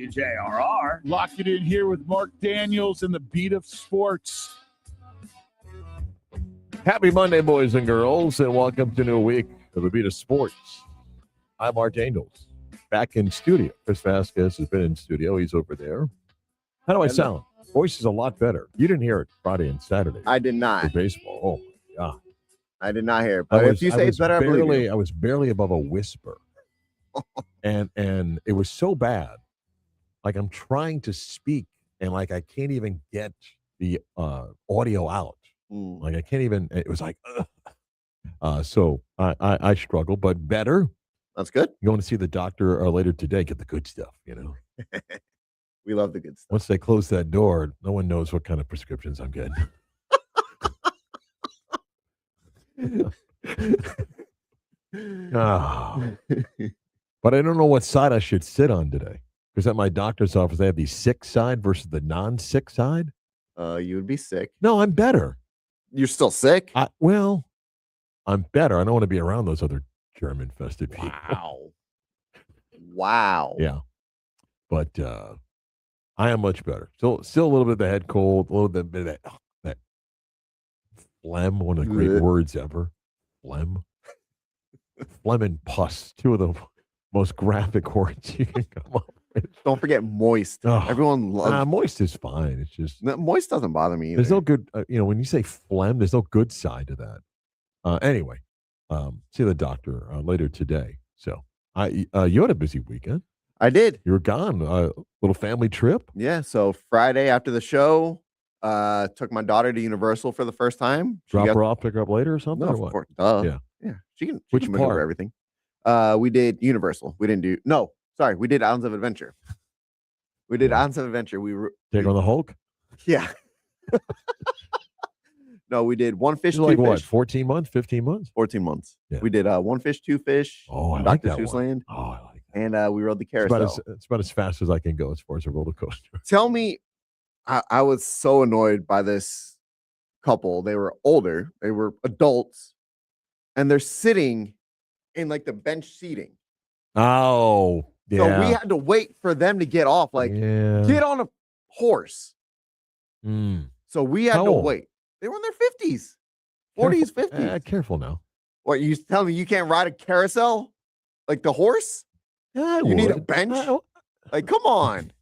WJRR. Lock it in here with Marc Daniels and the beat of sports. Happy Monday, boys and girls, and welcome to a new week of the beat of sports. I'm Marc Daniels, back in studio. Chris Vasquez has been in studio. He's over there. How do I sound? Voice is a lot better. You didn't hear it Friday and Saturday. I did not. For baseball. Oh, my God. I did not hear it. But if you say it's better, I believe you. I was barely above a whisper. and it was so bad. Like I'm trying to speak and like I can't even get the audio out. Like I can't even, it was like, so I struggle, but better. That's good. Going to see the doctor later today, get the good stuff, you know. We love the good stuff. Once they close that door, no one knows what kind of prescriptions I'm getting. Oh. But I don't know what side I should sit on today. Because at my doctor's office, they have the sick side versus the non-sick side. You would be sick. No, I'm better. You're still sick? Well, I'm better. I don't want to be around those other germ-infested people. Wow. Yeah. But I am much better. Still a little bit of the head cold, a little bit of that phlegm, one of the great words ever. Phlegm. Phlegm and pus, two of the most graphic words you can come up with. Don't forget moist. Oh, everyone loves moist is fine. It's just moist doesn't bother me either. There's no good, when you say phlegm, there's no good side to that. Anyway, see the doctor later today. So you had a busy weekend. I did. You were gone. Little family trip. Yeah. So Friday after the show, took my daughter to Universal for the first time. Drop her off, pick her up later or something? No, or what? of course. Yeah. She can Which maneuver part? everything. We did Universal. We did Islands of Adventure. We did Islands of Adventure. Take on the Hulk? Yeah. No, we did one fish, two like fish. What, 14 months, 15 months? 14 months. Yeah. We did one fish, two fish. Oh, I Dr. like that Seuss one. Land. Oh, I like that. And we rode the carousel. It's about as fast as I can go as far as a roller coaster. Tell me, I was so annoyed by this couple. They were older. They were adults. And they're sitting in like the bench seating. Oh, yeah. So we had to wait for them to get off. Like, get on a horse. So we had to wait. They were in their 50s, 40s, 50s. Careful now. What, you telling me you can't ride a carousel like the horse? Yeah, you need a bench? Like, come on.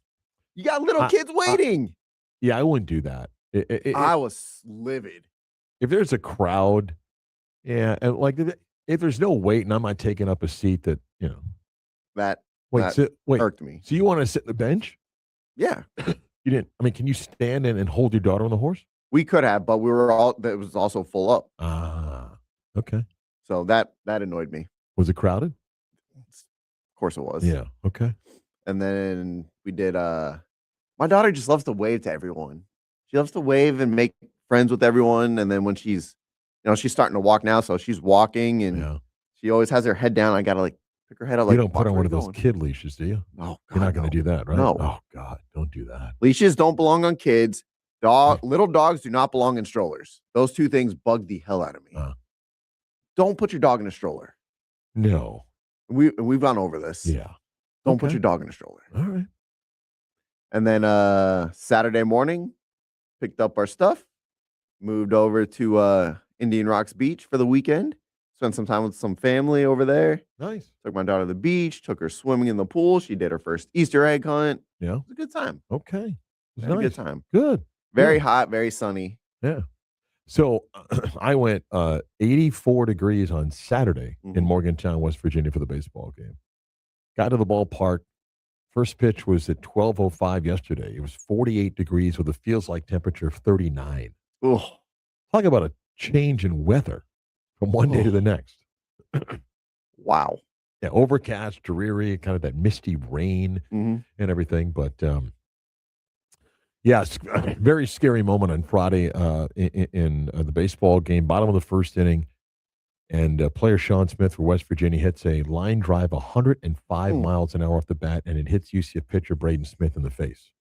You got little kids waiting. Yeah, I wouldn't do that. I was livid. If there's a crowd, yeah, and like if there's no wait and I'm not taking up a seat that, that irked me. So you want to sit in the bench? Yeah. You didn't. I mean, can you stand in and hold your daughter on the horse? We could have, but that was also full up. Okay. So that annoyed me. Was it crowded? Of course it was. Yeah. Okay. And then we did my daughter just loves to wave to everyone. She loves to wave and make friends with everyone. And then when she's starting to walk now, so she's walking and she always has her head down. I gotta pick her head up. You don't put on one of those kid leashes, do you? No, you're not going to do that, right? No. Oh God, don't do that. Leashes don't belong on kids. Little dogs do not belong in strollers. Those two things bug the hell out of me. Don't put your dog in a stroller. No. We've gone over this. Yeah. Don't put your dog in a stroller. All right. And then Saturday morning, picked up our stuff, moved over to Indian Rocks Beach for the weekend. Spent some time with some family over there. Nice. Took my daughter to the beach, took her swimming in the pool. She did her first Easter egg hunt. Yeah. It was a good time. Okay. Had a good time. Good. Very hot, very sunny. Yeah. So I went 84 degrees on Saturday in Morgantown, West Virginia for the baseball game. Got to the ballpark. First pitch was at 12:05 yesterday. It was 48 degrees with a feels-like temperature of 39. Ugh. Talk about a change in weather from one day to the next. Wow. Yeah, overcast, dreary, kind of that misty rain and everything. But yes, very scary moment on Friday in the baseball game, bottom of the first inning. And player Sean Smith for West Virginia hits a line drive 105 miles an hour off the bat, and it hits UCF pitcher Braden Smith in the face.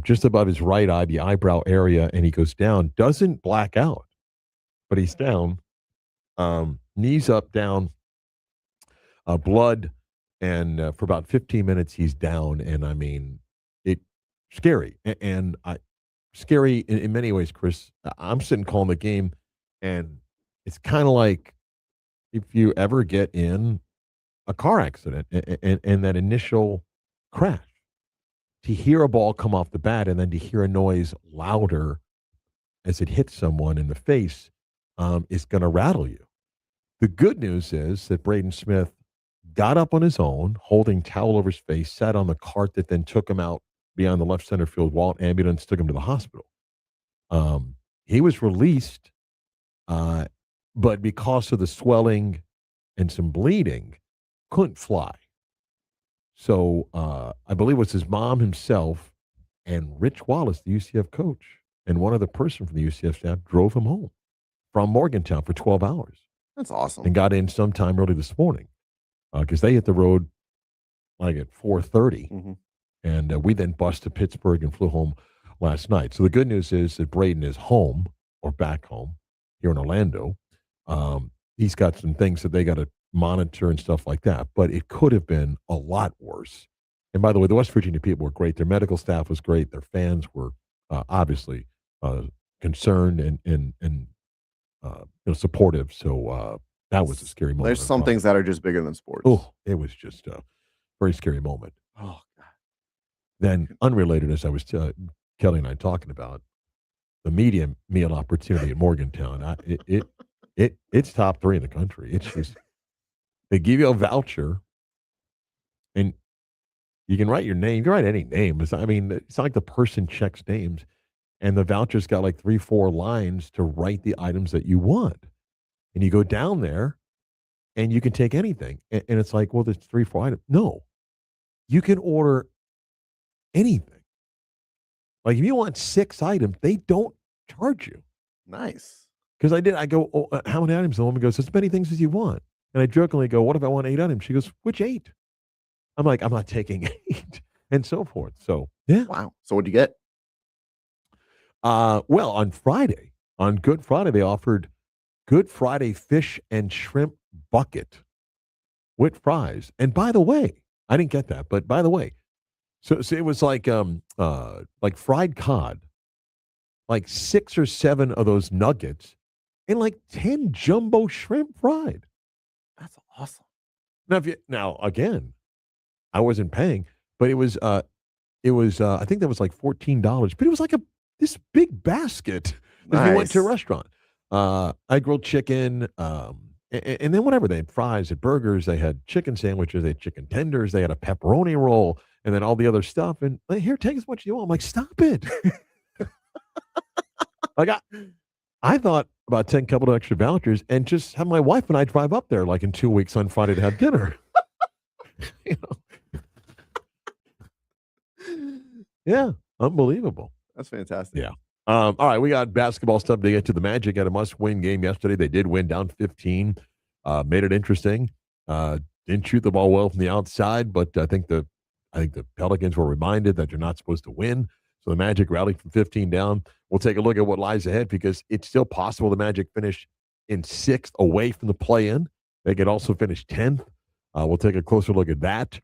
Just above his right eye, the eyebrow area, and he goes down. Doesn't black out, but he's down. Knees up, down, blood And for about 15 minutes, he's down. And I mean, it scary. And scary in many ways, Chris. I'm sitting calling the game, and it's kind of like if you ever get in a car accident and that initial crash, to hear a ball come off the bat and then to hear a noise louder as it hits someone in the face is going to rattle you. The good news is that Braden Smith got up on his own, holding towel over his face, sat on the cart that then took him out beyond the left center field wall. Ambulance took him to the hospital. He was released, but because of the swelling and some bleeding, couldn't fly. So I believe it was his mom himself and Rich Wallace, the UCF coach, and one other person from the UCF staff drove him home from Morgantown for 12 hours. That's awesome. And got in sometime early this morning because they hit the road like at 4:30. Mm-hmm. And we then bussed to Pittsburgh and flew home last night. So the good news is that Braden is home or back home here in Orlando. He's got some things that they got to monitor and stuff like that, but it could have been a lot worse. And by the way, the West Virginia people were great. Their medical staff was great. Their fans were obviously concerned and supportive. So that was a scary moment. There's some things that are just bigger than sports. Oh, it was just a very scary moment. Oh, God. Then, unrelated, as I was Kelly and I talking about, the medium meal opportunity at Morgantown. It's top 3 in the country. It's just they give you a voucher, and you can write your name. You can write any name. It's not like the person checks names, and the voucher's got like 3-4 lines to write the items that you want, and you go down there, and you can take anything, and it's like, well, there's 3-4 items. No, you can order anything. Like if you want 6 items, they don't charge you. Nice. Because I go, oh, how many items? The woman goes, as many things as you want. And I jokingly go, what if I want 8 items? She goes, which 8? I'm like, I'm not taking 8, and so forth. So, yeah. Wow. So what'd you get? Well, on Good Friday, they offered Good Friday fish and shrimp bucket with fries. And by the way, I didn't get that, but by the way, so it was like fried cod, like 6 or 7 of those nuggets, and like 10 jumbo shrimp fried. That's awesome. Now again, I wasn't paying, but it was I think that was like $14, but it was like this big basket as we went to a restaurant. I had grilled chicken, and then whatever, they had fries, they had burgers, they had chicken sandwiches, they had chicken tenders, they had a pepperoni roll, and then all the other stuff. And like, here, take as much as you want. I'm like, stop it. Like I thought about 10 couple of extra vouchers and just have my wife and I drive up there like in 2 weeks on Friday to have dinner. Yeah, unbelievable. That's fantastic. Yeah. All right, we got basketball stuff to get to. The Magic had a must-win game yesterday. They did win, down 15. Made it interesting. Didn't shoot the ball well from the outside, but I think the Pelicans were reminded that you're not supposed to win. So the Magic rallied from 15 down. We'll take a look at what lies ahead because it's still possible the Magic finish in 6th away from the play-in. They could also finish 10th. We'll take a closer look at that.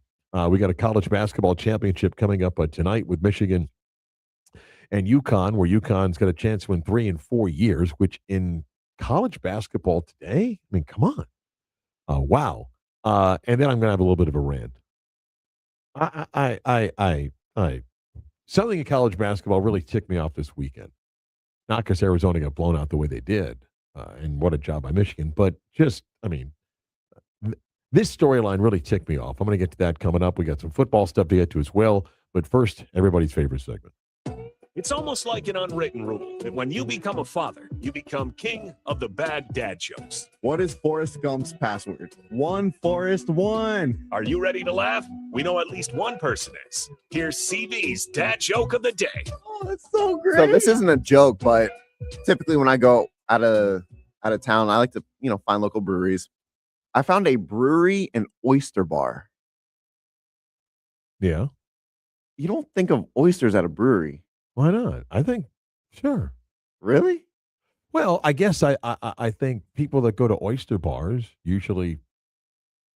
We got a college basketball championship coming up tonight with Michigan and UConn, where UConn's got a chance to win 3 in 4 years, which in college basketball today, I mean, come on. Wow. And then I'm going to have a little bit of a rant. Something in college basketball really ticked me off this weekend. Not because Arizona got blown out the way they did, and what a job by Michigan, but just, this storyline really ticked me off. I'm going to get to that coming up. We got some football stuff to get to as well. But first, everybody's favorite segment. It's almost like an unwritten rule that when you become a father, you become king of the bad dad jokes. What is Forrest Gump's password? 1 Forrest 1. Are you ready to laugh? We know at least one person is. Here's CV's dad joke of the day. Oh, that's so great. So this isn't a joke, but typically when I go out of town, I like to, find local breweries. I found a brewery and oyster bar. Yeah. You don't think of oysters at a brewery. Why not? I think, sure. Really? Well, I guess I think people that go to oyster bars usually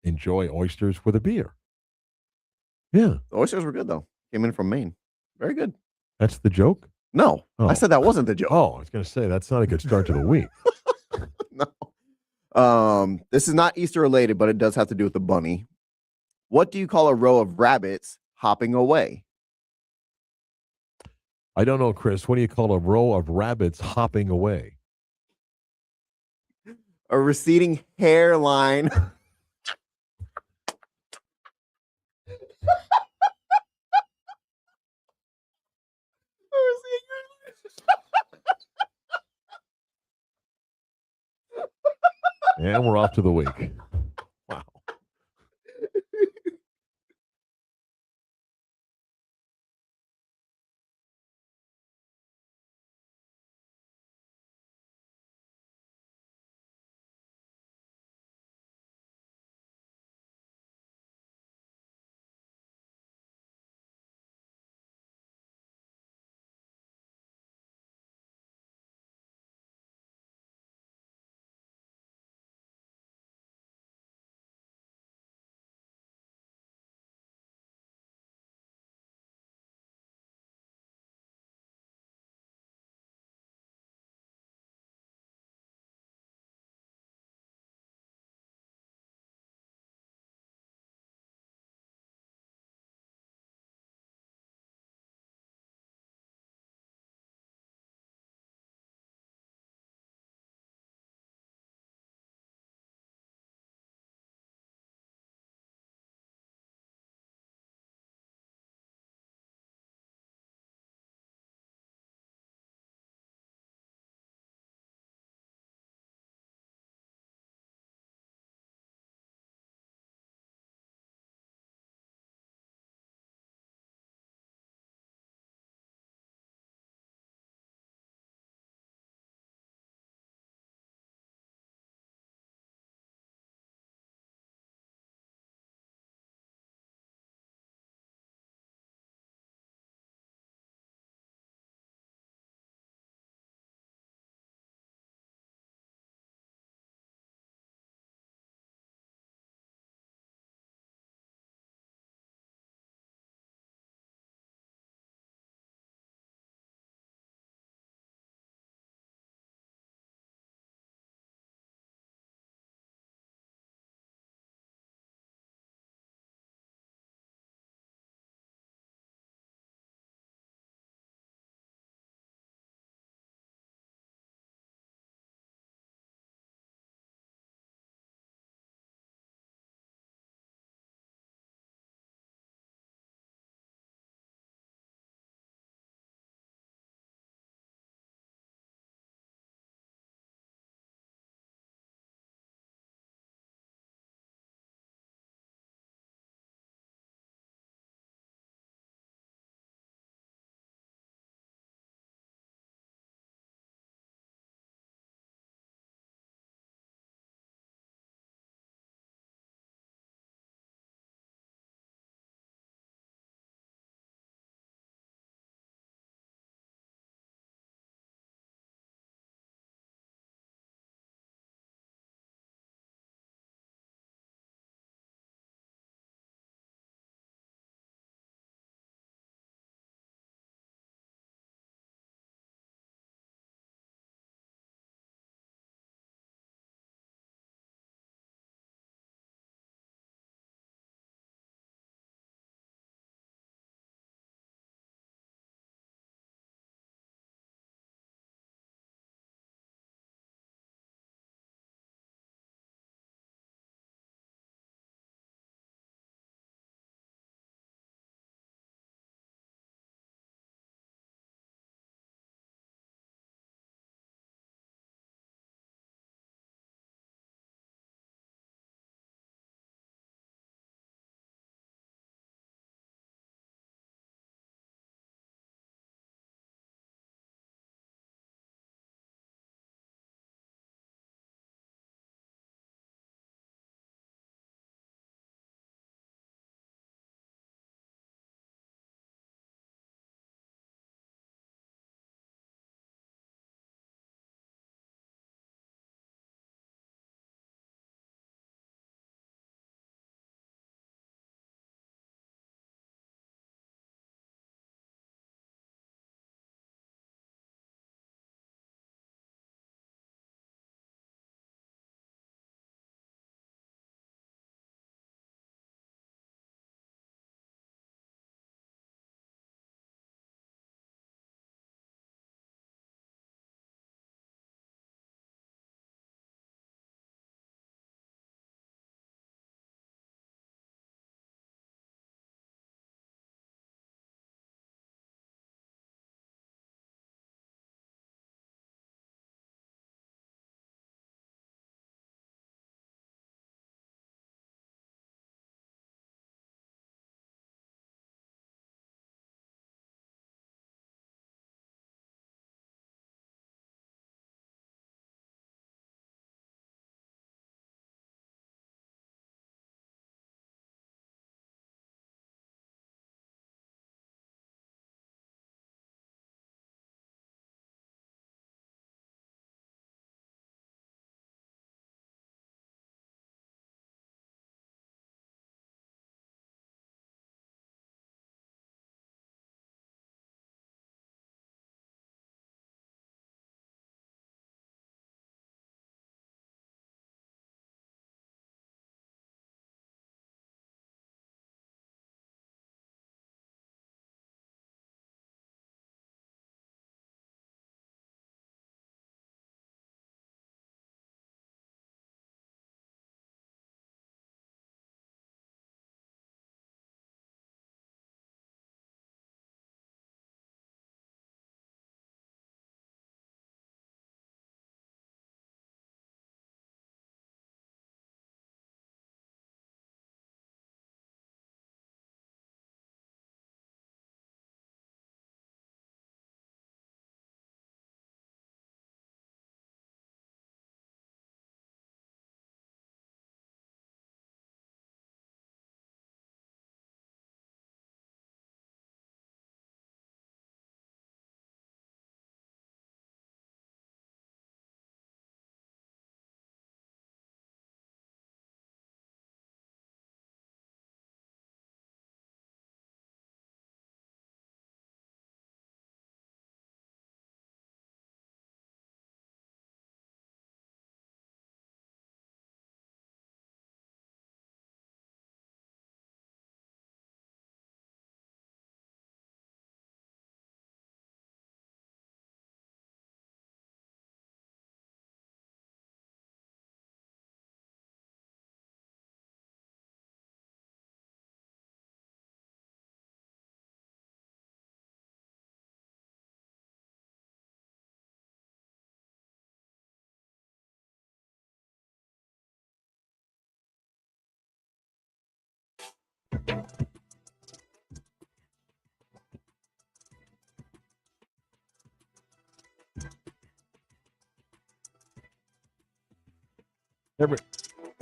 enjoy oysters with a beer. Yeah, The oysters were good though. Came in from Maine. Very good. that's the joke. No, Oh. I said that wasn't the joke. Oh, I was going to say that's not a good start to the week. No. This is not Easter related, but it does have to do with the bunny. What do you call a row of rabbits hopping away? I don't know, Chris. What do you call a row of rabbits hopping away? A receding hairline. And we're off to the week. Wow.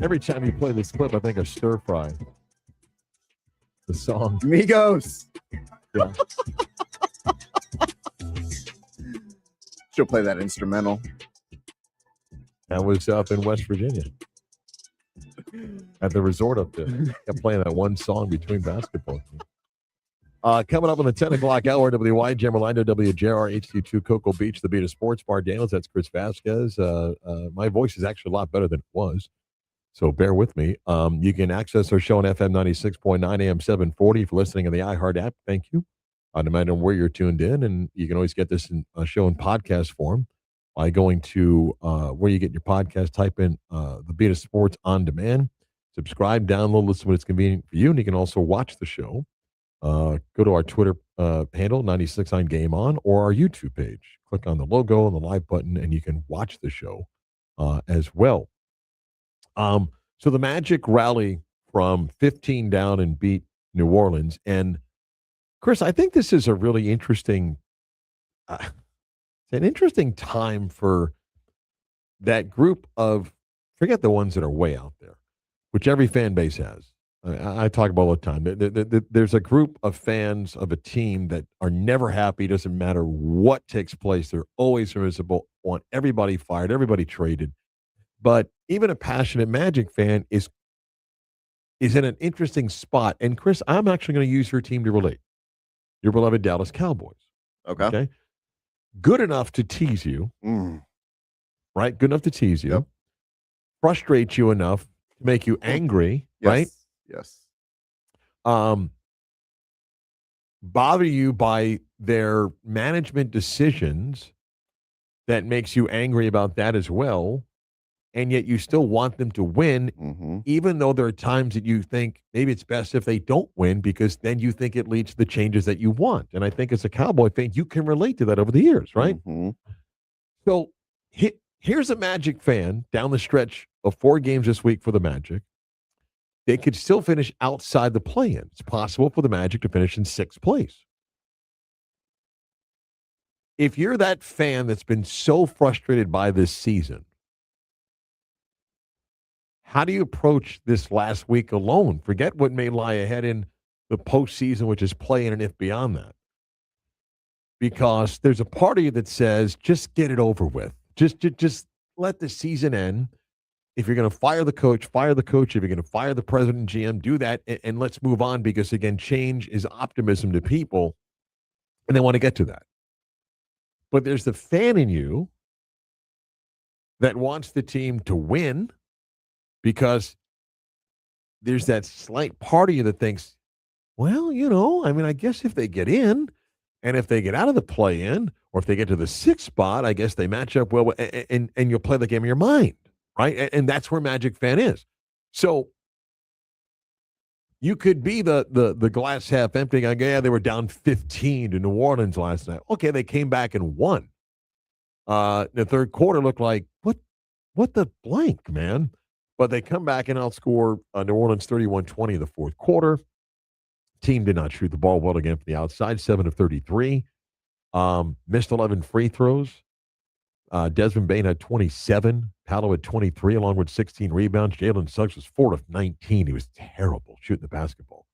Every time you play this clip, I think of Stir Fry. The song. Migos. Yeah. She'll play that instrumental. That was up in West Virginia. At the resort up there. Kept playing that one song between basketball games. Coming up on the 10 o'clock hour, WYGM Orlando, WJR, HQ2, Cocoa Beach, the Beat of Sports Bar, Daniels. That's Chris Vasquez. My voice is actually a lot better than it was, so bear with me. You can access our show on FM 96.9 AM 740 for listening on the iHeart app. Thank you. No matter where you're tuned in, and you can always get this in a show in podcast form by going to where you get your podcast, type in the Beat of Sports on demand, subscribe, download, listen when it's convenient for you, and you can also watch the show. Go to our Twitter handle, 96.9 Game On, or our YouTube page. Click on the logo and the live button, and you can watch the show as well. So the Magic rally from 15 down and beat New Orleans. And, Chris, I think this is a really interesting an interesting time for that group of, forget the ones that are way out there, which every fan base has. I talk about all the time. There's a group of fans of a team that are never happy. Doesn't matter what takes place. They're always miserable, want everybody fired, everybody traded. But even a passionate Magic fan is in an interesting spot. And, Chris, I'm actually going to use your team to relate. Your beloved Dallas Cowboys. Okay. Good enough to tease you, right? Good enough to tease you. Yep. Frustrate you enough to make you angry, yes. Right? Yes. Bother you by their management decisions that makes you angry about that as well, and yet you still want them to win, even though there are times that you think maybe it's best if they don't win because then you think it leads to the changes that you want. And I think as a Cowboy fan, you can relate to that over the years, right? So here's a Magic fan down the stretch of 4 games this week for the Magic. They could still finish outside the play-in. It's possible for the Magic to finish in 6th place. If you're that fan that's been so frustrated by this season, how do you approach this last week alone? Forget what may lie ahead in the postseason, which is play-in and if beyond that. Because there's a part of you that says, just get it over with. Just let the season end. If you're going to fire the coach, fire the coach. If you're going to fire the president and GM, do that, and let's move on because, again, change is optimism to people, and they want to get to that. But there's the fan in you that wants the team to win because there's that slight part of you that thinks, well, I guess if they get in and if they get out of the play-in or if they get to the 6th spot, I guess they match up well, and you'll play the game in your mind. Right. And that's where Magic fan is. So you could be the glass half empty. They were down 15 to New Orleans last night. Okay, they came back and won. The third quarter looked like, what the blank, man? But they come back and outscore New Orleans 31-20 in the fourth quarter. Team did not shoot the ball well again from the outside, 7 of 33. Missed 11 free throws. Desmond Bain had 27. Paolo had 23, along with 16 rebounds. Jalen Suggs was 4 of 19. He was terrible shooting the basketball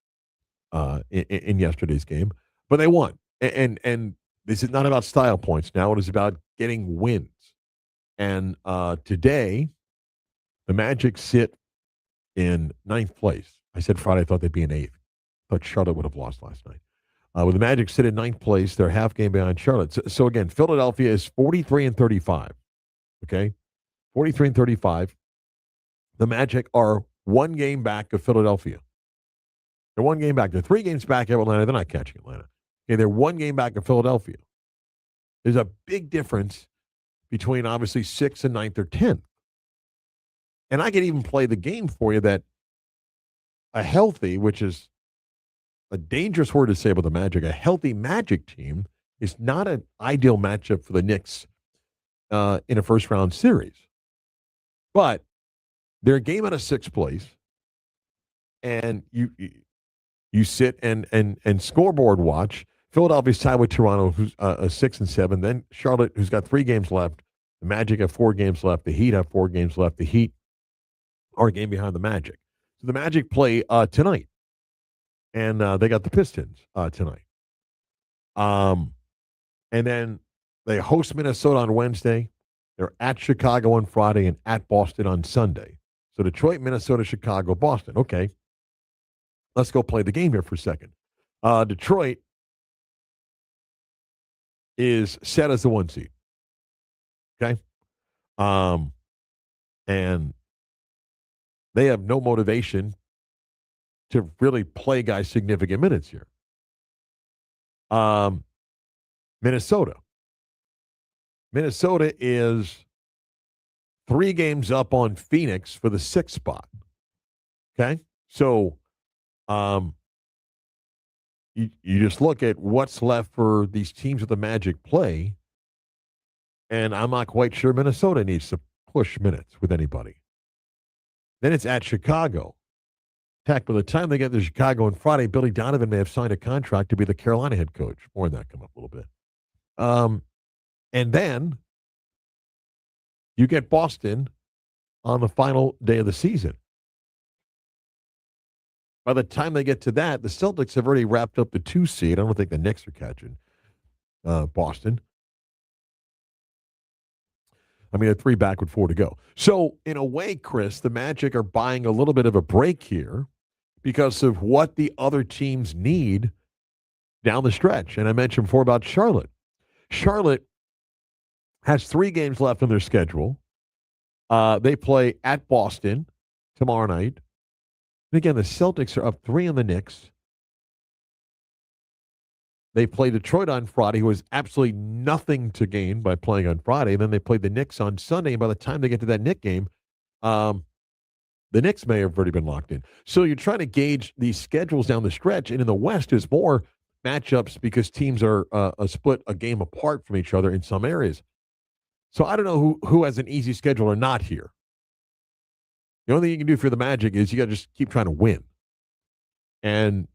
in yesterday's game. But they won. And this is not about style points now. It is about getting wins. And today, the Magic sit in 9th place. I said Friday I thought they'd be in 8th. I thought Charlotte would have lost last night. With the Magic sit in 9th place, they're half game behind Charlotte. So again, Philadelphia is 43-35. Okay, 43-35. The Magic are 1 game back of Philadelphia. They're 1 game back. They're 3 games back of Atlanta. They're not catching Atlanta. Okay, they're 1 game back of Philadelphia. There's a big difference between obviously 6th and 9th or 10th. And I could even play the game for you that a healthy, which is a dangerous word to say about the Magic, a healthy Magic team is not an ideal matchup for the Knicks in a first-round series. But they're a game out of 6th place, and you sit and scoreboard watch. Philadelphia's tied with Toronto, who's 6 and 7. Then Charlotte, who's got 3 games left. The Magic have 4 games left. The Heat have 4 games left. The Heat are a game behind the Magic. So the Magic play tonight, and they got the Pistons tonight. And then they host Minnesota on Wednesday. They're at Chicago on Friday and at Boston on Sunday. So Detroit, Minnesota, Chicago, Boston. Okay. Let's go play the game here for a second. Detroit is set as the 1 seed. Okay. And they have no motivation to really play guys significant minutes here. Minnesota is 3 games up on Phoenix for the 6th spot. Okay. So, you just look at what's left for these teams that the Magic play, and I'm not quite sure Minnesota needs to push minutes with anybody. Then it's at Chicago. Heck, by the time they get to Chicago on Friday, Billy Donovan may have signed a contract to be the Carolina head coach. More on that come up a little bit. And then you get Boston on the final day of the season. By the time they get to that, the Celtics have already wrapped up the 2 seed. I don't think the Knicks are catching Boston. I mean, 3 back with 4 to go. So, in a way, Chris, the Magic are buying a little bit of a break here because of what the other teams need down the stretch. And I mentioned before about Charlotte. Charlotte has 3 games left on their schedule. They play at Boston tomorrow night. And again, the Celtics are up 3 on the Knicks. They play Detroit on Friday, who has absolutely nothing to gain by playing on Friday. And then they play the Knicks on Sunday. And by the time they get to that Knicks game, the Knicks may have already been locked in. So you're trying to gauge these schedules down the stretch. And in the West, there's more matchups because teams are split a game apart from each other in some areas. So I don't know who has an easy schedule or not here. The only thing you can do for the Magic is you got to just keep trying to win. And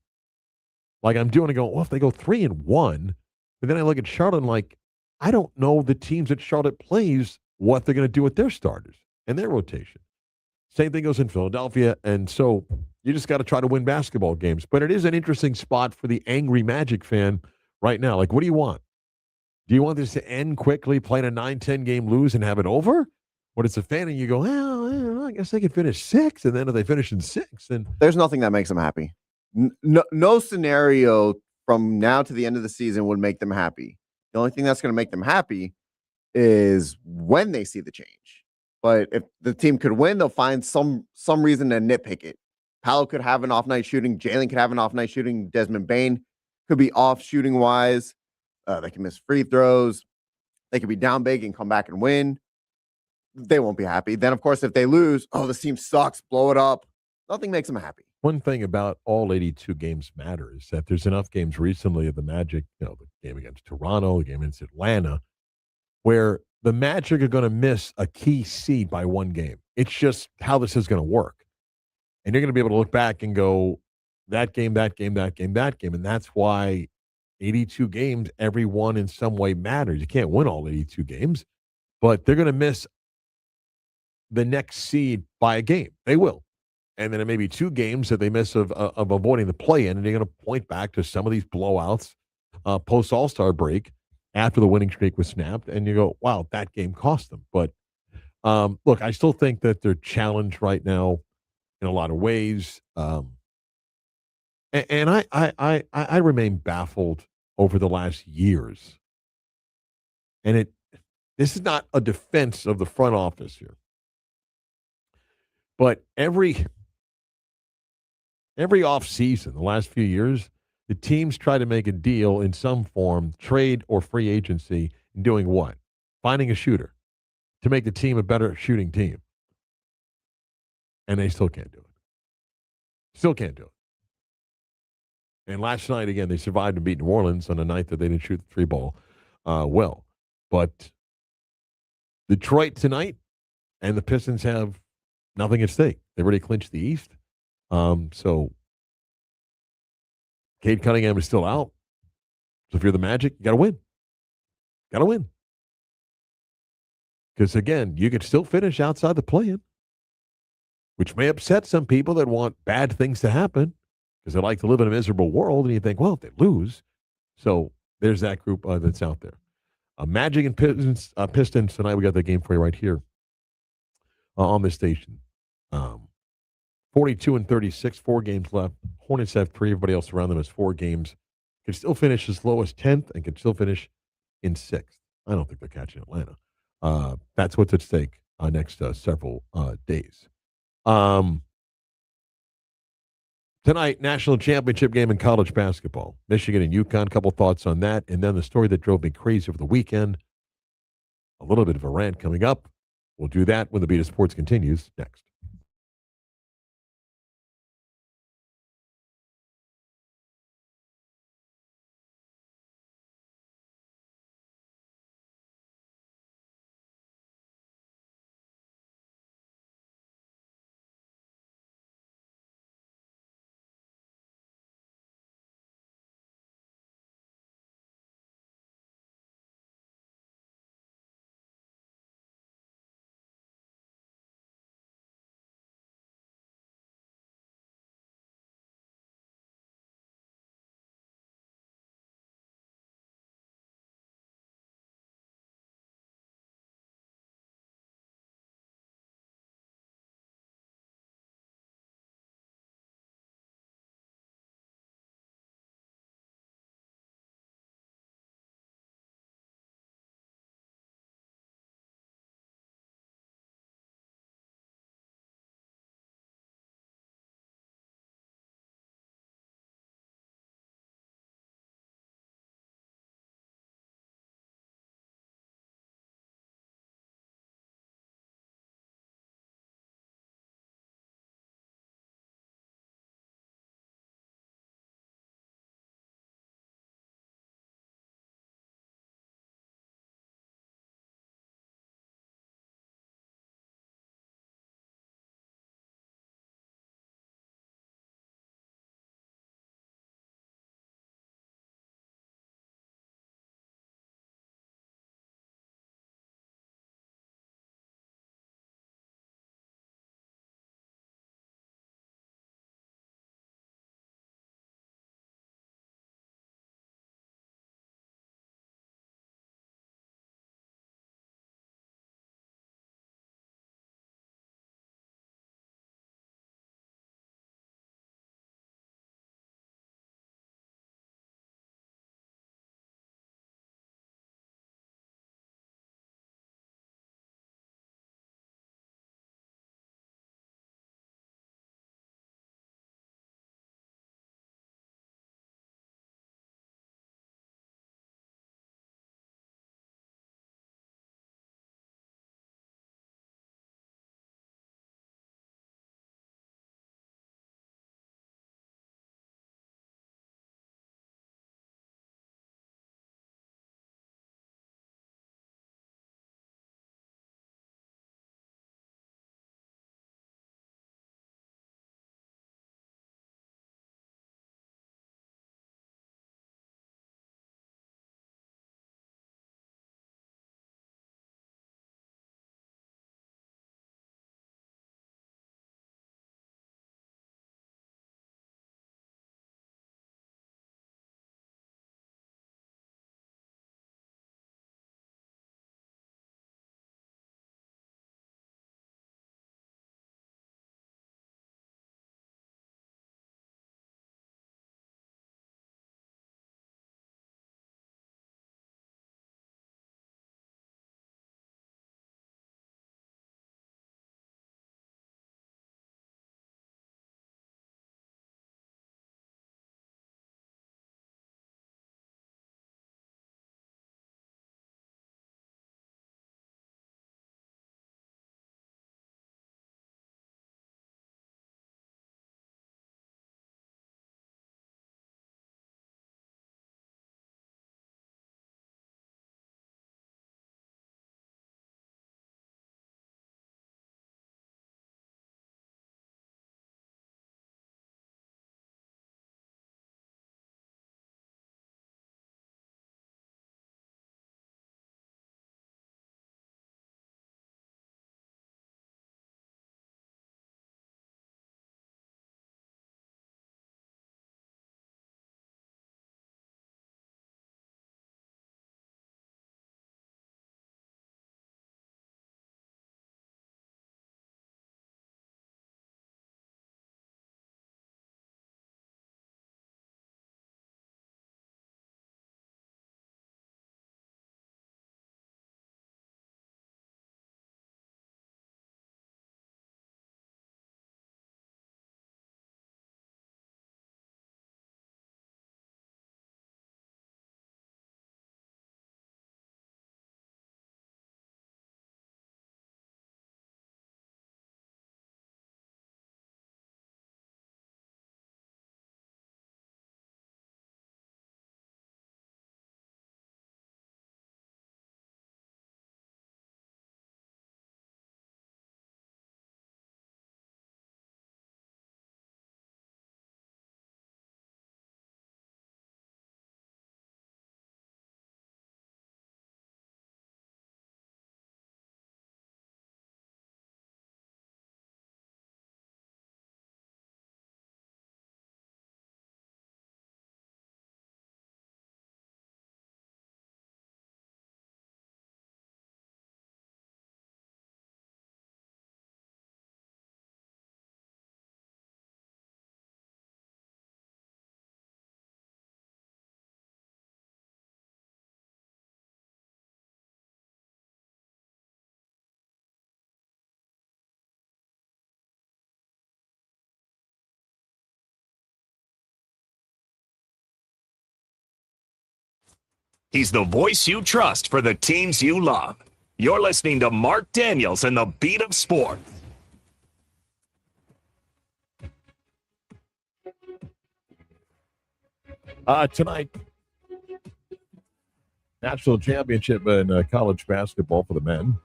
like I'm doing, I go, well, if they go 3-1, but then I look at Charlotte and like, I don't know the teams that Charlotte plays, what they're going to do with their starters and their rotation. Same thing goes in Philadelphia. And so you just got to try to win basketball games. But it is an interesting spot for the angry Magic fan right now. Like, what do you want? Do you want this to end quickly, playing a 9-10 game lose and have it over? What it's a fan and you go, well, I guess they could finish 6, and then if they finish in 6, then there's nothing that makes them happy. No scenario from now to the end of the season would make them happy. The only thing that's going to make them happy is when they see the change. But if the team could win, they'll find some reason to nitpick it. Paolo could have an off night shooting. Jalen could have an off night shooting. Desmond Bane could be off shooting wise. They can miss free throws. They could be down big and come back and win. They won't be happy. Then, of course, if they lose, this team sucks, blow it up. Nothing makes them happy. One thing about all 82 games matters that there's enough games recently of the Magic, the game against Toronto, the game against Atlanta, where the Magic are going to miss a key seed by 1 game. It's just how this is going to work. And you're going to be able to look back and go, that game, that game, that game, that game. And that's why 82 games, every one in some way matters. You can't win all 82 games, but they're going to miss the next seed by a game. They will. And then it may be 2 games that they miss of avoiding the play-in, and you're going to point back to some of these blowouts post-All-Star break after the winning streak was snapped, and you go, wow, that game cost them. But, look, I still think that they're challenged right now in a lot of ways. And I remain baffled over the last years. And this is not a defense of the front office here. But every off season, the last few years, the teams try to make a deal in some form, trade or free agency, in doing what? Finding a shooter to make the team a better shooting team. And they still can't do it. Still can't do it. And last night, again, they survived and beat New Orleans on a night that they didn't shoot the 3 ball well. But Detroit tonight and the Pistons have nothing at stake. They've already clinched the East. So Cade Cunningham is still out. So if you're the Magic, you got to win. Got to win. Because, again, you could still finish outside the play-in which may upset some people that want bad things to happen because they like to live in a miserable world. And you think, well, if they lose. So there's that group that's out there. Magic and Pistons tonight. We got the game for you right here on this station. 42-36, 4 games left. Hornets have 3. Everybody else around them has 4 games. Can still finish as low as 10th and can still finish in 6th. I don't think they're catching Atlanta. That's what's at stake next several days. Tonight, national championship game in college basketball. Michigan and UConn, couple thoughts on that. And then the story that drove me crazy over the weekend. A little bit of a rant coming up. We'll do that when the Beat of Sports continues next. He's the voice you trust for the teams you love. You're listening to Marc Daniels and the Beat of Sport. Tonight, national championship in college basketball for the men.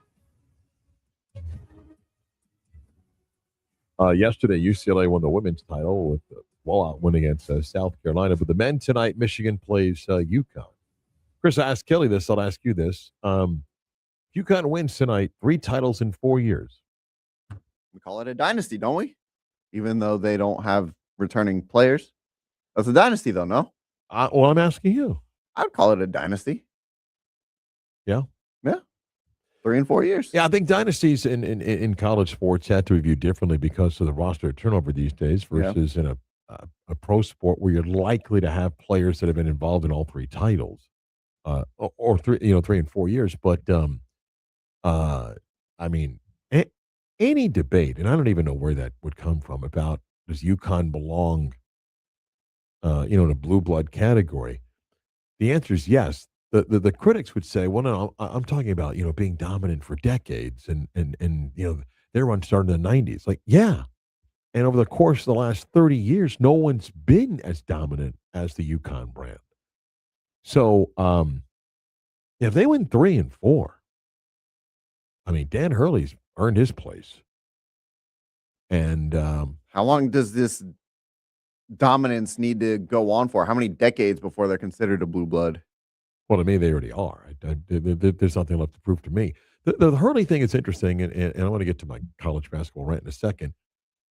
Yesterday, UCLA won the women's title with a blowout win against South Carolina. But the men tonight, Michigan plays UConn. Chris, I asked Kelly this. I'll ask you this. UConn wins tonight, 3 titles in 4 years. We call it a dynasty, don't we? Even though they don't have returning players. That's a dynasty, though, no? Well, I'm asking you. I'd call it a dynasty. Yeah? Yeah. 3 and 4 years. Yeah, I think dynasties in college sports had to be viewed differently because of the roster turnover these days versus in a pro sport where you're likely to have players that have been involved in all 3 titles, or 3 and 4 years. But I mean, any debate, and I don't even know where that would come from about does UConn belong, in a blue blood category? The answer is yes. The critics would say, well, no, I'm talking about, being dominant for decades and their run started in the 90s. Like, yeah. And over the course of the last 30 years, no one's been as dominant as the UConn brand. So if they win 3 and 4, I mean, Dan Hurley's earned his place. And how long does this dominance need to go on for? How many decades before they're considered a blue blood? Well, to me, they already are. There's nothing left to prove to me. The Hurley thing is interesting, and I want to get to my college basketball rant in a second.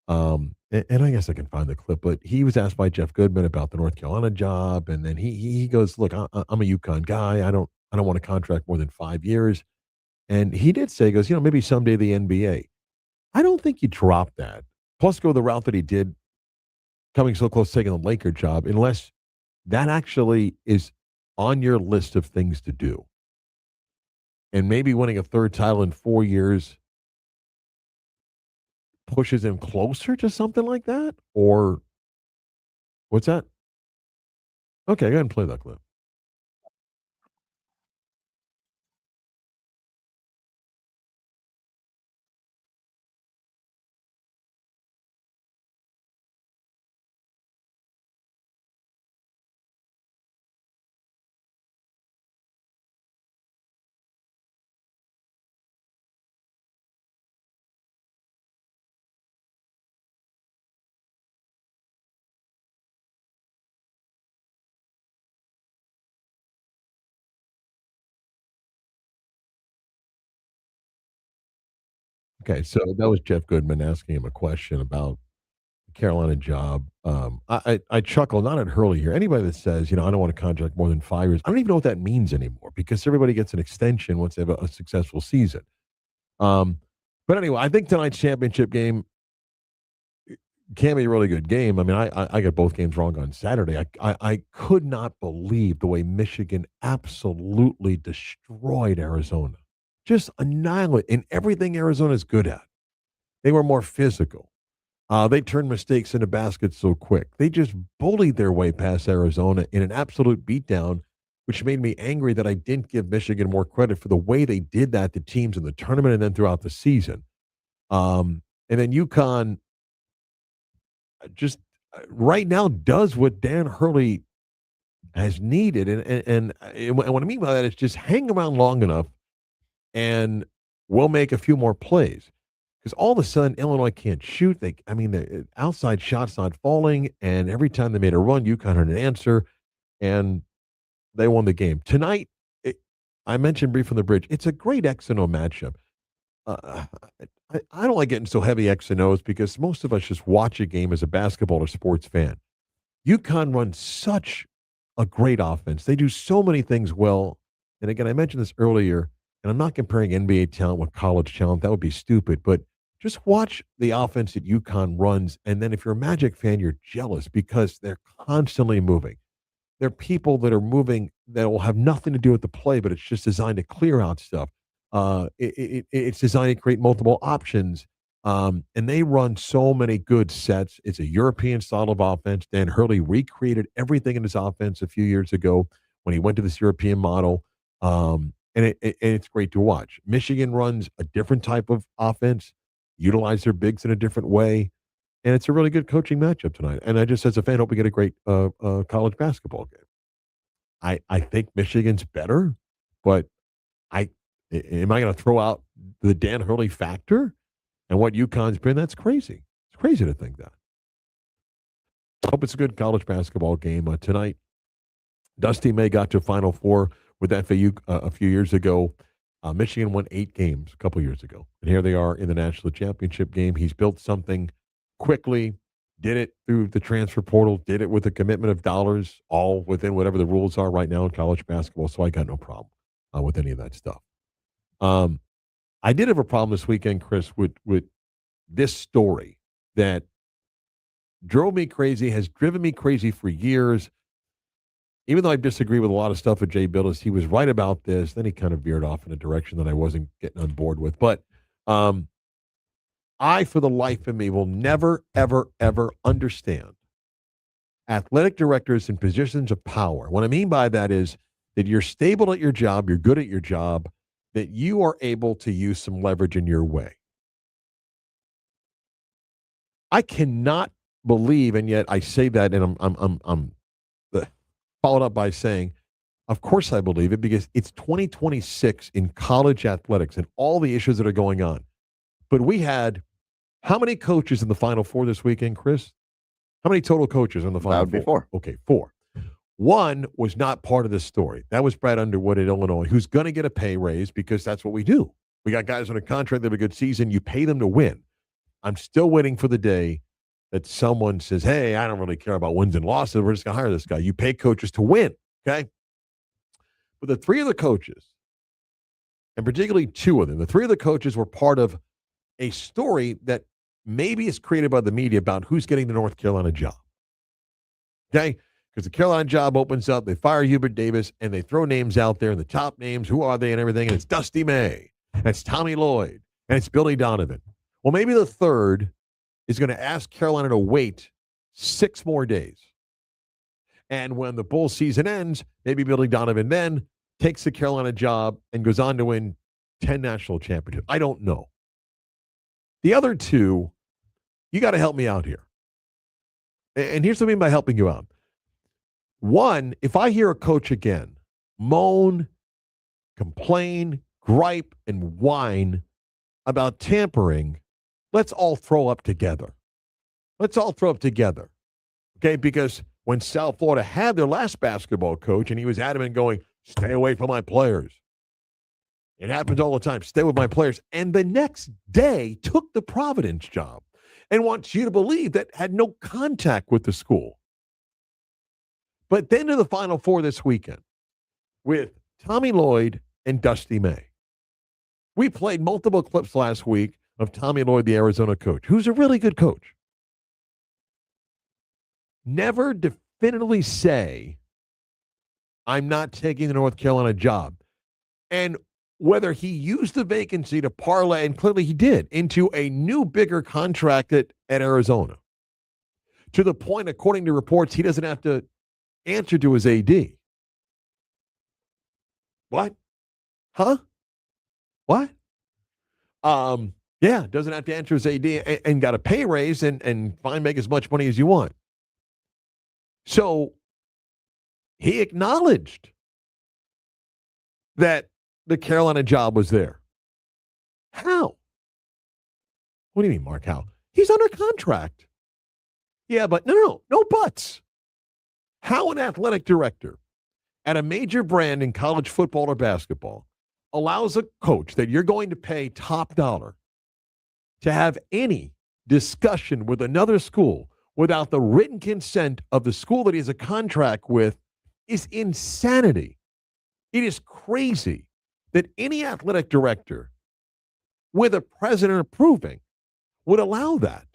And I guess I can find the clip, but he was asked by Jeff Goodman about the North Carolina job, and then he goes, "Look, I'm a UConn guy. I don't want a contract more than 5 years." And he did say, he goes, maybe someday the NBA. I don't think you drop that. Plus, go the route that he did, coming so close to taking the Laker job, unless that actually is on your list of things to do. And maybe winning a 3rd title in 4 years pushes him closer to something like that? Or what's that? Okay, go ahead and play that clip. Okay, so that was Jeff Goodman asking him a question about the Carolina job. I chuckle not at Hurley here. Anybody that says, I don't want a contract more than 5 years, I don't even know what that means anymore because everybody gets an extension once they have a successful season. But anyway, I think tonight's championship game can be a really good game. I mean, I got both games wrong on Saturday. I could not believe the way Michigan absolutely destroyed Arizona. Just annihilate in everything Arizona's good at. They were more physical. They turned mistakes into baskets so quick. They just bullied their way past Arizona in an absolute beatdown, which made me angry that I didn't give Michigan more credit for the way they did that to teams in the tournament and then throughout the season. And then UConn just right now does what Dan Hurley has needed. And what I mean by that is just hang around long enough and we'll make a few more plays. Because all of a sudden, Illinois can't shoot. The outside shot's not falling. And every time they made a run, UConn had an answer. And they won the game. Tonight, I mentioned briefly on the bridge, it's a great X and O matchup. I don't like getting so heavy X and O's because most of us just watch a game as a basketball or sports fan. UConn runs such a great offense. They do so many things well. And again, I mentioned this earlier, and I'm not comparing NBA talent with college talent. That would be stupid. But just watch the offense that UConn runs. And then if you're a Magic fan, you're jealous because they're constantly moving. They're people that are moving that will have nothing to do with the play, but it's just designed to clear out stuff. It's designed to create multiple options. And they run so many good sets. It's a European style of offense. Dan Hurley recreated everything in his offense a few years ago when he went to this European model. And it's great to watch. Michigan runs a different type of offense, utilize their bigs in a different way, and it's a really good coaching matchup tonight. And I just, as a fan, hope we get a great college basketball game. I think Michigan's better, but am I going to throw out the Dan Hurley factor and what UConn's been? That's crazy. It's crazy to think that. I hope it's a good college basketball game tonight. Dusty May got to Final Four with FAU a few years ago. Michigan won 8 games a couple years ago. And here they are in the national championship game. He's built something quickly, did it through the transfer portal, did it with a commitment of dollars, all within whatever the rules are right now in college basketball. So I got no problem with any of that stuff. I did have a problem this weekend, Chris, with this story that drove me crazy, has driven me crazy for years. Even though I disagree with a lot of stuff with Jay Billis, he was right about this. Then he kind of veered off in a direction that I wasn't getting on board with. But I, for the life of me, will never, ever, ever understand athletic directors in positions of power. What I mean by that is that you're stable at your job, you're good at your job, that you are able to use some leverage in your way. I cannot believe, and yet I say that, and I'm followed up by saying, of course I believe it, because it's 2026 in college athletics and all the issues that are going on. But we had how many coaches in the Final Four this weekend, Chris? How many total coaches in the Final Four? That would be 4. Okay, 4. One was not part of this story. That was Brad Underwood at Illinois, who's going to get a pay raise because that's what we do. We got guys on a contract that have a good season. You pay them to win. I'm still waiting for the day that someone says, hey, I don't really care about wins and losses. We're just going to hire this guy. You pay coaches to win, okay? But the 3 of the coaches, and particularly 2 of them, the 3 of the coaches were part of a story that maybe is created by the media about who's getting the North Carolina job, okay? Because the Carolina job opens up, they fire Hubert Davis, and they throw names out there, and the top names, who are they and everything, and it's Dusty May, and it's Tommy Lloyd, and it's Billy Donovan. Well, maybe the third is going to ask Carolina to wait 6 more days. And when the bowl season ends, maybe Billy Donovan then takes the Carolina job and goes on to win 10 national championships. I don't know. The other 2, you got to help me out here. And here's what I mean by helping you out. 1, if I hear a coach again moan, complain, gripe, and whine about tampering, let's all throw up together. Let's all throw up together. Okay, because when South Florida had their last basketball coach and he was adamant going, stay away from my players. It happens all the time. Stay with my players. And the next day took the Providence job and wants you to believe that had no contact with the school. But then to the Final Four this weekend with Tommy Lloyd and Dusty May. We played multiple clips last week of Tommy Lloyd, the Arizona coach, who's a really good coach. Never definitively say, I'm not taking the North Carolina job. And whether he used the vacancy to parlay, and clearly he did, into a new, bigger contract at Arizona. To the point, according to reports, he doesn't have to answer to his AD. What? Huh? What? Yeah, doesn't have to answer his AD and got a pay raise and fine, make as much money as you want. So he acknowledged that the Carolina job was there. How? What do you mean, Mark? How? He's under contract. Yeah, but no buts. How an athletic director at a major brand in college football or basketball allows a coach that you're going to pay top dollar to have any discussion with another school without the written consent of the school that he has a contract with is insanity. It is crazy that any athletic director with a president approving would allow that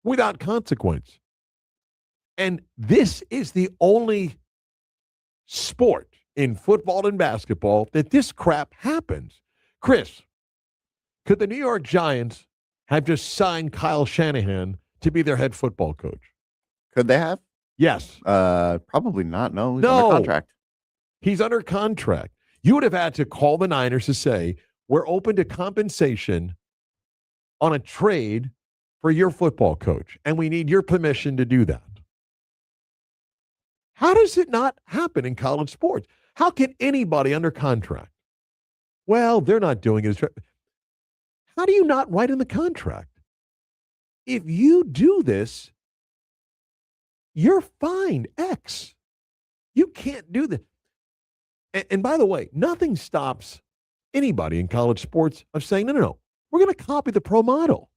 without consequence. And this is the only sport in football and basketball that this crap happens. Chris, could the New York Giants have just signed Kyle Shanahan to be their head football coach? Could they have? Yes. Probably not. No, he's No. under contract. He's under contract. You would have had to call the Niners to say, we're open to compensation on a trade for your football coach, and we need your permission to do that. How does it not happen in college sports? How can anybody under contract? Well, they're not doing it. How do you not write in the contract? If you do this, you're fined X. You can't do that. And by the way, nothing stops anybody in college sports of saying, no, we're going to copy the pro model.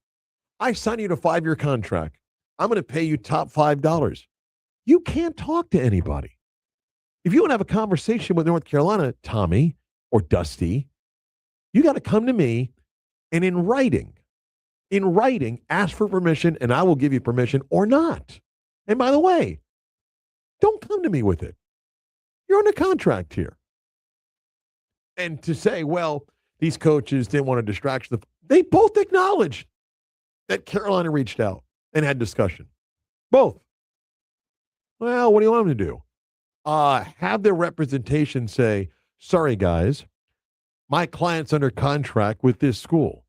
I sign you to a 5-year contract. I'm going to pay you top $5. You can't talk to anybody. If you want to have a conversation with North Carolina, Tommy or Dusty, you got to come to me and in writing, ask for permission and I will give you permission or not. And by the way, don't come to me with it. You're under contract here. And to say, well, these coaches didn't want to distract them. They both acknowledged that Carolina reached out and had discussion. Both. Well, what do you want them to do? Have their representation say, sorry, guys, my client's under contract with this school.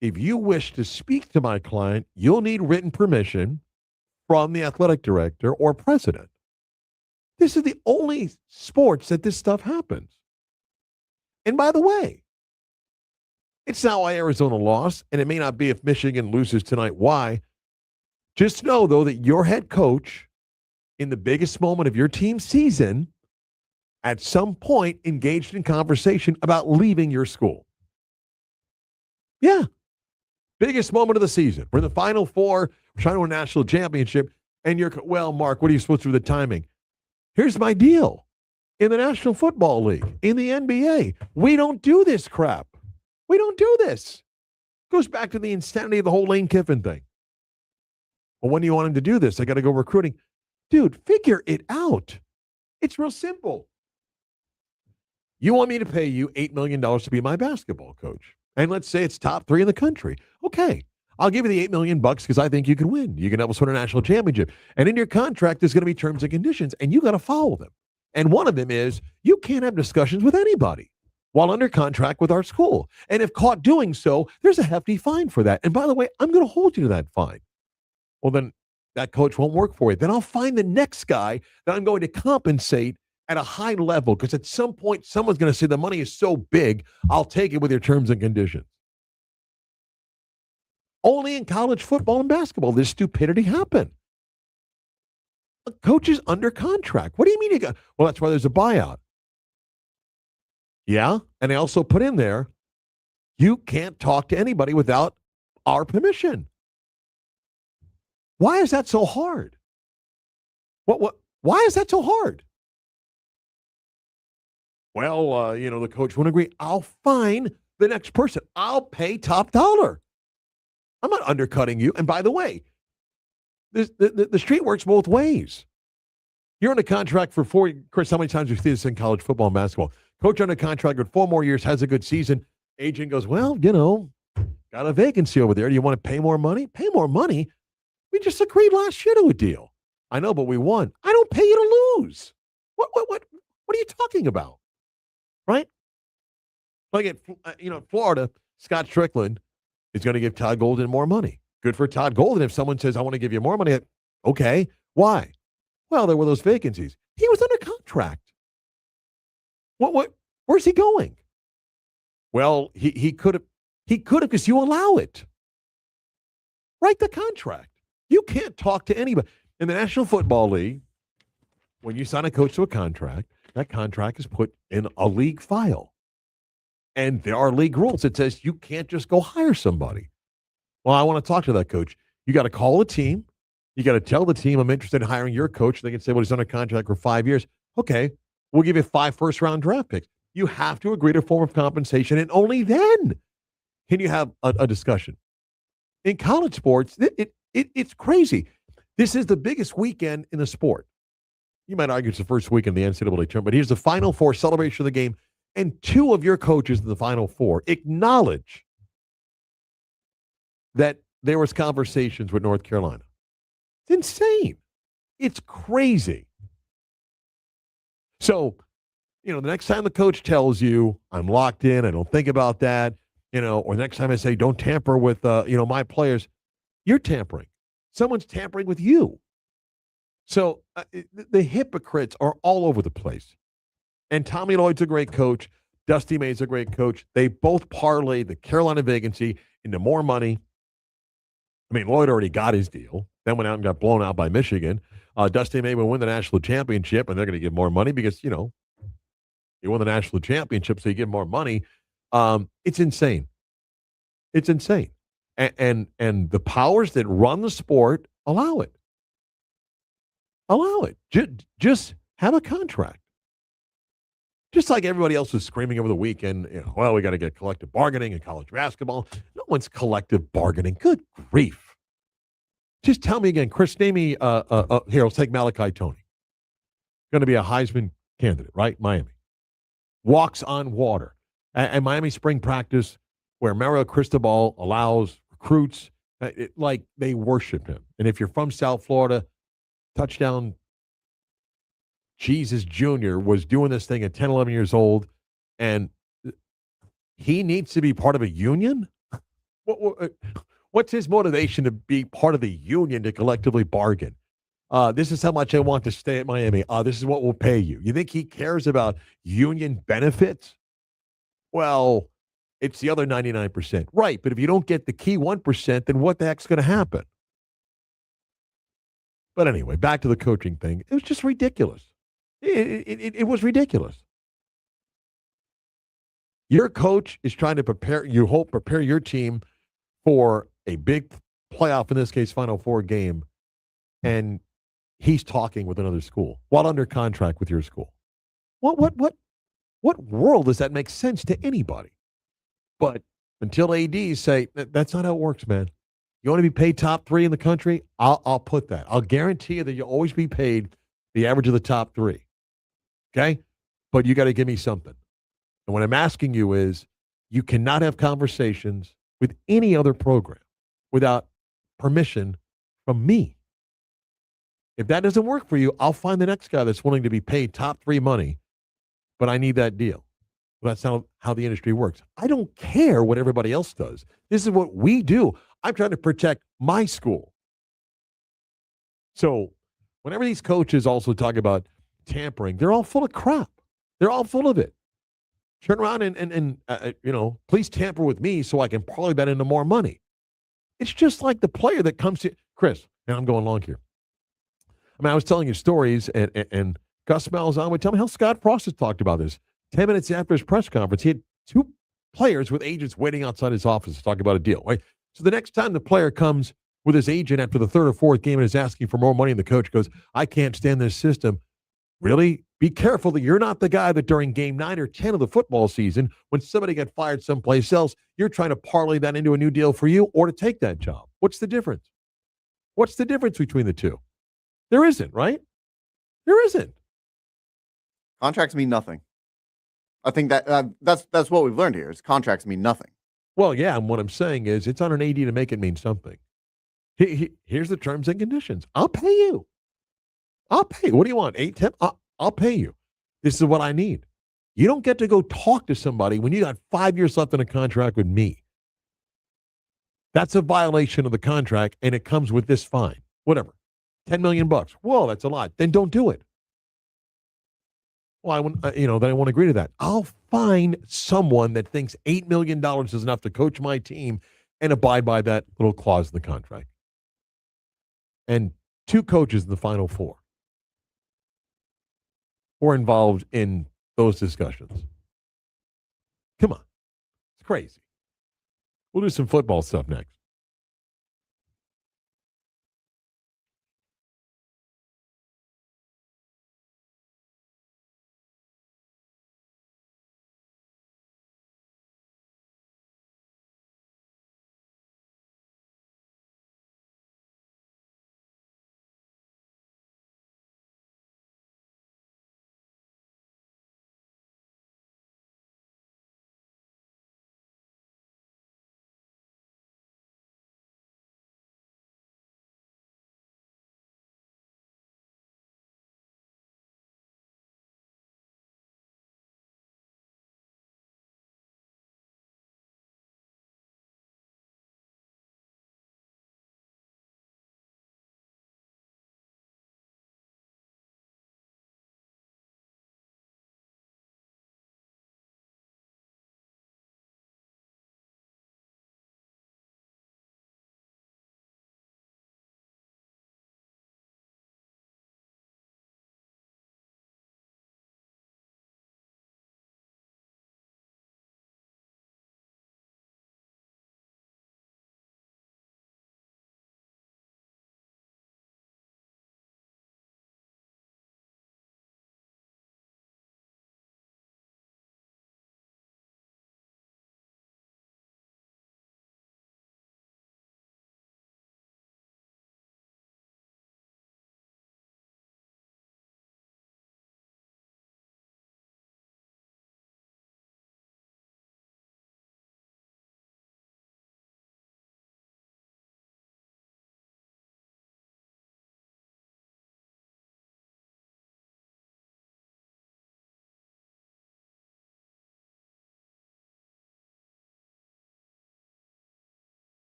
If you wish to speak to my client, you'll need written permission from the athletic director or president. This is the only sports that this stuff happens. And by the way, it's not why Arizona lost, and it may not be if Michigan loses tonight. Why? Just know, though, that your head coach, in the biggest moment of your team's season, at some point engaged in conversation about leaving your school. Yeah. Biggest moment of the season. We're in the Final Four. We're trying to win a national championship. And you're, well, Mark, what are you supposed to do with the timing? Here's my deal. In the National Football League, in the NBA, we don't do this crap. We don't do this. Goes back to the insanity of the whole Lane Kiffin thing. Well, when do you want him to do this? I got to go recruiting. Dude, figure it out. It's real simple. You want me to pay you $8 million to be my basketball coach. And let's say it's top 3 in the country. Okay, I'll give you the $8 million because I think you can win. You can help us win a national championship. And in your contract, there's going to be terms and conditions, and you got to follow them. And one of them is you can't have discussions with anybody while under contract with our school. And if caught doing so, there's a hefty fine for that. And by the way, I'm going to hold you to that fine. Well, then that coach won't work for you. Then I'll find the next guy that I'm going to compensate at a high level because at some point, someone's going to say the money is so big, I'll take it with your terms and conditions. Only in college football and basketball, this stupidity happened. A coach is under contract. What do you mean you got? Well, that's why there's a buyout. Yeah, and I also put in there, you can't talk to anybody without our permission. Why is that so hard? Why is that so hard? Well, the coach won't agree. I'll fine the next person. I'll pay top dollar. I'm not undercutting you. And by the way, the street works both ways. You're under contract for 4 years. Chris, how many times do you see this in college football and basketball? Coach under contract with 4 more years, has a good season. Agent goes, well, got a vacancy over there. Do you want to pay more money? Pay more money? We just agreed last year to a deal. I know, but we won. I don't pay you to lose. What are you talking about? Right? Like at Florida, Scott Strickland is going to give Todd Golden more money. Good for Todd Golden. If someone says, I want to give you more money, okay. Why? Well, there were those vacancies. He was under contract. Where's he going? Well, he could have because you allow it. Write the contract. You can't talk to anybody. In the National Football League, when you sign a coach to a contract, that contract is put in a league file. And there are league rules that says you can't just go hire somebody. Well, I want to talk to that coach. You got to call a team. You got to tell the team, I'm interested in hiring your coach. They can say, well, he's under contract for 5 years. Okay, we'll give you 5 first-round draft picks. You have to agree to a form of compensation, and only then can you have a discussion. In college sports, it's crazy. This is the biggest weekend in the sport. You might argue it's the first week in the NCAA tournament, but here's the Final Four celebration of the game, and 2 of your coaches in the Final Four acknowledge that there was conversations with North Carolina. It's insane. It's crazy. So The next time the coach tells you I'm locked in, I don't think about that, or next time I say don't tamper with, my players, you're tampering. Someone's tampering with you. So the hypocrites are all over the place. And Tommy Lloyd's a great coach. Dusty May's a great coach. They both parlayed the Carolina vacancy into more money. I mean, Lloyd already got his deal, then went out and got blown out by Michigan. Dusty May will win the national championship, and they're going to give more money because, you won the national championship, so you give more money. It's insane. It's insane. And the powers that run the sport allow it. Allow it. Just have a contract. Just like everybody else was screaming over the weekend, we got to get collective bargaining in college basketball. No one's collective bargaining. Good grief. Just tell me again, Chris, name me, here, let's take Malachi Tony. Going to be a Heisman candidate, right? Miami. Walks on water. And Miami spring practice, where Mario Cristobal allows recruits, like they worship him. And if you're from South Florida, touchdown Jesus Jr. was doing this thing at 10, 11 years old, and he needs to be part of a union? What's his motivation to be part of the union to collectively bargain? This is how much I want to stay at Miami. This is what we'll pay you. You think he cares about union benefits? Well, it's the other 99%. Right, but if you don't get the key 1%, then what the heck's going to happen? But anyway, back to the coaching thing. It was just ridiculous. It was ridiculous. Your coach is trying to prepare your team for a big playoff, in this case, Final Four game, and he's talking with another school while under contract with your school. What world does that make sense to anybody? But until ADs say, that's not how it works, man. You want to be paid top 3 in the country? I'll put that. I'll guarantee you that you'll always be paid the average of the top 3. Okay? But you got to give me something. And what I'm asking you is, you cannot have conversations with any other program without permission from me. If that doesn't work for you, I'll find the next guy that's willing to be paid top 3 money, but I need that deal. Well, that's how the industry works. I don't care what everybody else does. This is what we do. I'm trying to protect my school. So whenever these coaches also talk about tampering, they're all full of crap. They're all full of it. Turn around and please tamper with me so I can parlay that into more money. It's just like the player that comes to Chris, and I'm going long here. I mean, I was telling you stories, and Gus Malzahn would tell me how Scott Frost has talked about this. 10 minutes after his press conference, he had 2 players with agents waiting outside his office to talk about a deal, right? So the next time the player comes with his agent after the 3rd or 4th game and is asking for more money, and the coach goes, I can't stand this system. Really? Be careful that you're not the guy that during game 9 or 10 of the football season, when somebody got fired someplace else, you're trying to parlay that into a new deal for you or to take that job. What's the difference? What's the difference between the two? There isn't, right? There isn't. Contracts mean nothing. I think that's what we've learned here. Is contracts mean nothing. Well, yeah, and what I'm saying is it's on an AD to make it mean something. Here's the terms and conditions. I'll pay you. I'll pay you. What do you want? 8, 10? I'll pay you. This is what I need. You don't get to go talk to somebody when you got 5 years left in a contract with me. That's a violation of the contract, and it comes with this fine. Whatever. $10 million. Whoa, that's a lot. Then don't do it. Well, then I won't agree to that. I'll find someone that thinks $8 million is enough to coach my team and abide by that little clause in the contract. And 2 coaches in the Final Four were involved in those discussions. Come on. It's crazy. We'll do some football stuff next.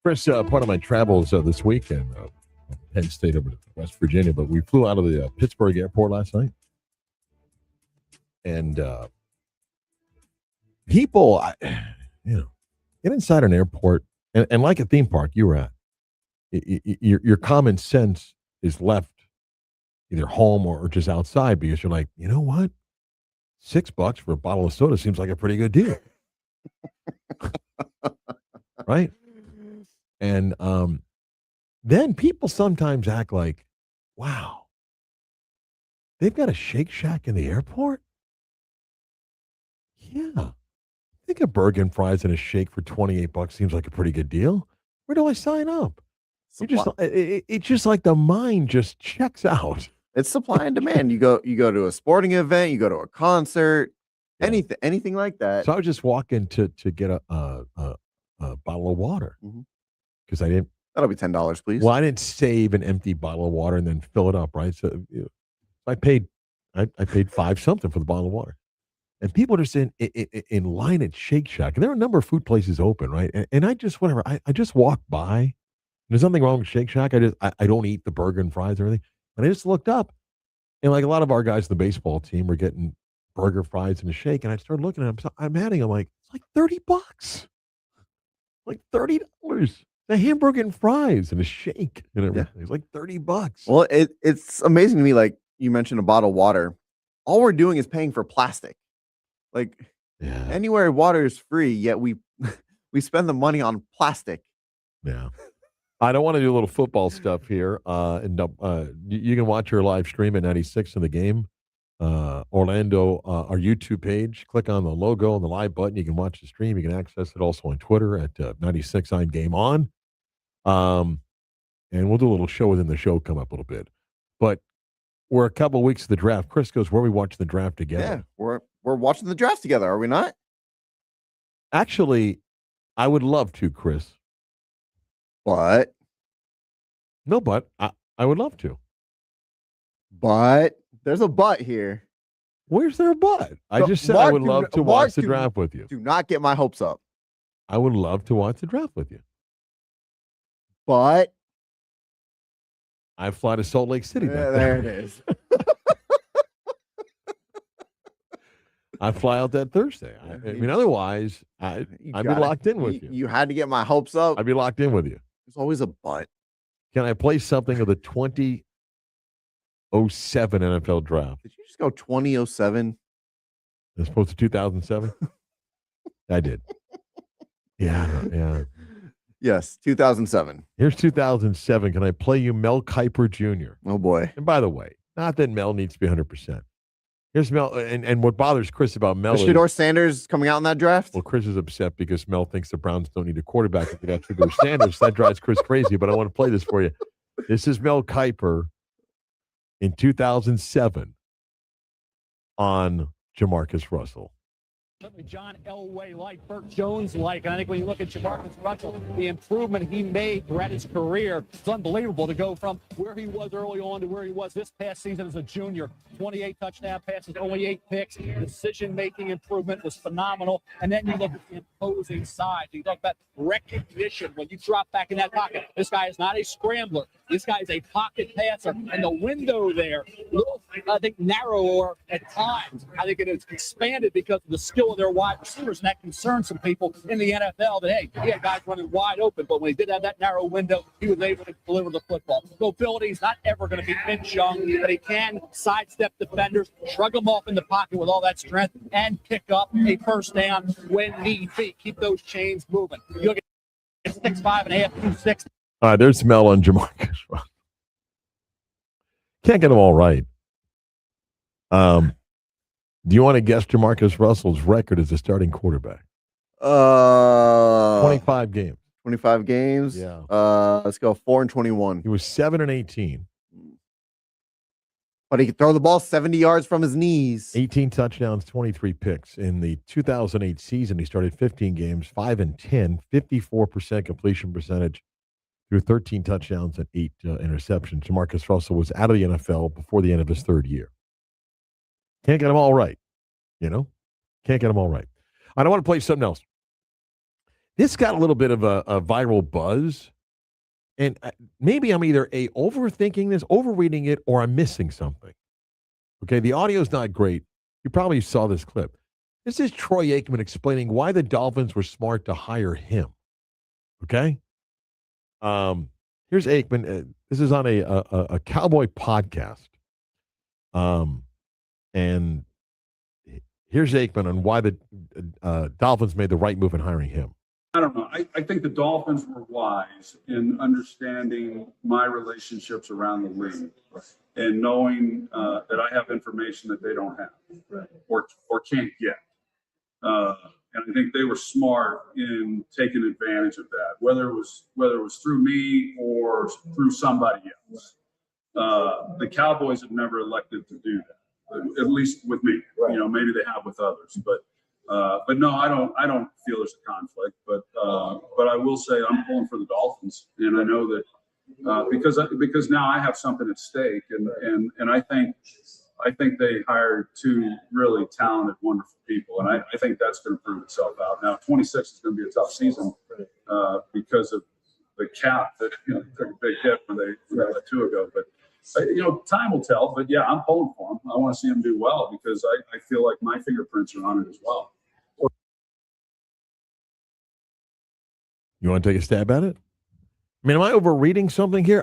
Chris, part of my travels this weekend, Penn State over to West Virginia, but we flew out of the Pittsburgh airport last night. And people, get inside an airport, and like a theme park you were at, your common sense is left either home or just outside because you're like, you know what? $6 for a bottle of soda seems like a pretty good deal. Right? And then people sometimes act like, wow, they've got a Shake Shack in the airport? Yeah. I think a burger and fries and a shake for $28 seems like a pretty good deal. Where do I sign up? It's just like the mind just checks out. It's supply and demand. You go to a sporting event, you go to a concert, anything like that. So I was just walking to get a bottle of water because I didn't. That'll be $10, please. Well, I didn't save an empty bottle of water and then fill it up, right? So I paid $5 something for the bottle of water, and people are just in line at Shake Shack, and there are a number of food places open, right? And I just I just walk by. There's nothing wrong with Shake Shack. I don't eat the burger and fries or anything. And I just looked up, and like a lot of our guys in the baseball team were getting burger, fries, and a shake. And I started looking at them. I'm adding. I'm like, it's like $30, like $30. A hamburger and fries and a shake and everything. Yeah. It's like $30. Well, it's amazing to me. Like you mentioned, a bottle of water. All we're doing is paying for plastic. Like anywhere water is free, yet we spend the money on plastic. Yeah. I don't want to do a little football stuff here. You can watch your live stream at 96 in the game. Orlando, our YouTube page. Click on the logo and the live button. You can watch the stream. You can access it also on Twitter at 96 on Game On. And we'll do a little show within the show come up a little bit. But we're a couple of weeks of the draft. Chris goes, where are we watching the draft together? Yeah, we're watching the draft together, are we not? Actually, I would love to, Chris. But I would love to. But there's a but here. Where's there a but? I just said I would love to watch the draft with you. Do not get my hopes up. I would love to watch the draft with you. But I fly to Salt Lake City. There it is. I fly out that Thursday. I mean, otherwise, I'd be locked in with you. You had to get my hopes up. I'd be locked in with you. There's always a but. Can I play something of the 2007 NFL draft? Did you just go 2007? As opposed to 2007? I did. Yeah. Yes, 2007. Here's 2007. Can I play you Mel Kiper Jr.? Oh, boy. And by the way, not that Mel needs to be 100%. Here's Mel, and what bothers Chris about Mel is Shedeur Sanders coming out in that draft? Well, Chris is upset because Mel thinks the Browns don't need a quarterback if they got Shedeur Sanders. That drives Chris crazy, but I want to play this for you. This is Mel Kiper in 2007 on Jamarcus Russell. Certainly John Elway-like, Burt Jones-like, and I think when you look at Jamarcus Russell, the improvement he made throughout his career, it's unbelievable to go from where he was early on to where he was this past season as a junior. 28 touchdown passes, only 8 picks. Decision-making improvement was phenomenal. And then you look at the imposing size. You talk about recognition when you drop back in that pocket. This guy is not a scrambler. This guy is a pocket passer. And the window there, I think, narrower at times. I think it has expanded because of the skill of their wide receivers, and that concerns some people in the NFL that, hey, he had guys running wide open, but when he did have that narrow window, he was able to deliver the football. Mobility is not ever going to be Vince Young, but he can sidestep defenders, shrug them off in the pocket with all that strength, and pick up a first down when need be. Keep those chains moving. You look at 6'5", 260. All right, there's Mel on Jamarcus Russell. Can't get them all right. Do you want to guess Jamarcus Russell's record as a starting quarterback? 25 games. 25 games? Yeah. Let's go 4-21. He was 7-18. But he could throw the ball 70 yards from his knees. 18 touchdowns, 23 picks. In the 2008 season, he started 15 games, 5-10, 54% completion percentage through 13 touchdowns and 8 interceptions. Jamarcus Russell was out of the NFL before the end of his third year. Can't get them all right, Can't get them all right. I don't want to play something else. this got a little bit of a viral buzz. And maybe I'm either overthinking this, overreading it, or I'm missing something. Okay, the audio's not great. You probably saw this clip. This is Troy Aikman explaining why the Dolphins were smart to hire him. Okay? Here's Aikman. This is on a Cowboy podcast. And here's Aikman on why the Dolphins made the right move in hiring him. I don't know. I think the Dolphins were wise in understanding my relationships around the league and knowing that I have information that they don't have or can't get. And I think they were smart in taking advantage of that, whether it was through me or through somebody else. The Cowboys have never elected to do that, at least with me. You know, maybe they have with others, but no, I don't feel there's a conflict. But I will say I'm pulling for the Dolphins, and I know that because now I have something at stake, and I think they hired two really talented, wonderful people, and I think that's going to prove itself out. Now, 26 is going to be a tough season because of the cap that took a big hit when they got 2 ago, but. Time will tell, but yeah, I'm pulling for them. I want to see them do well because I feel like my fingerprints are on it as well. You want to take a stab at it? I mean, am I overreading something here?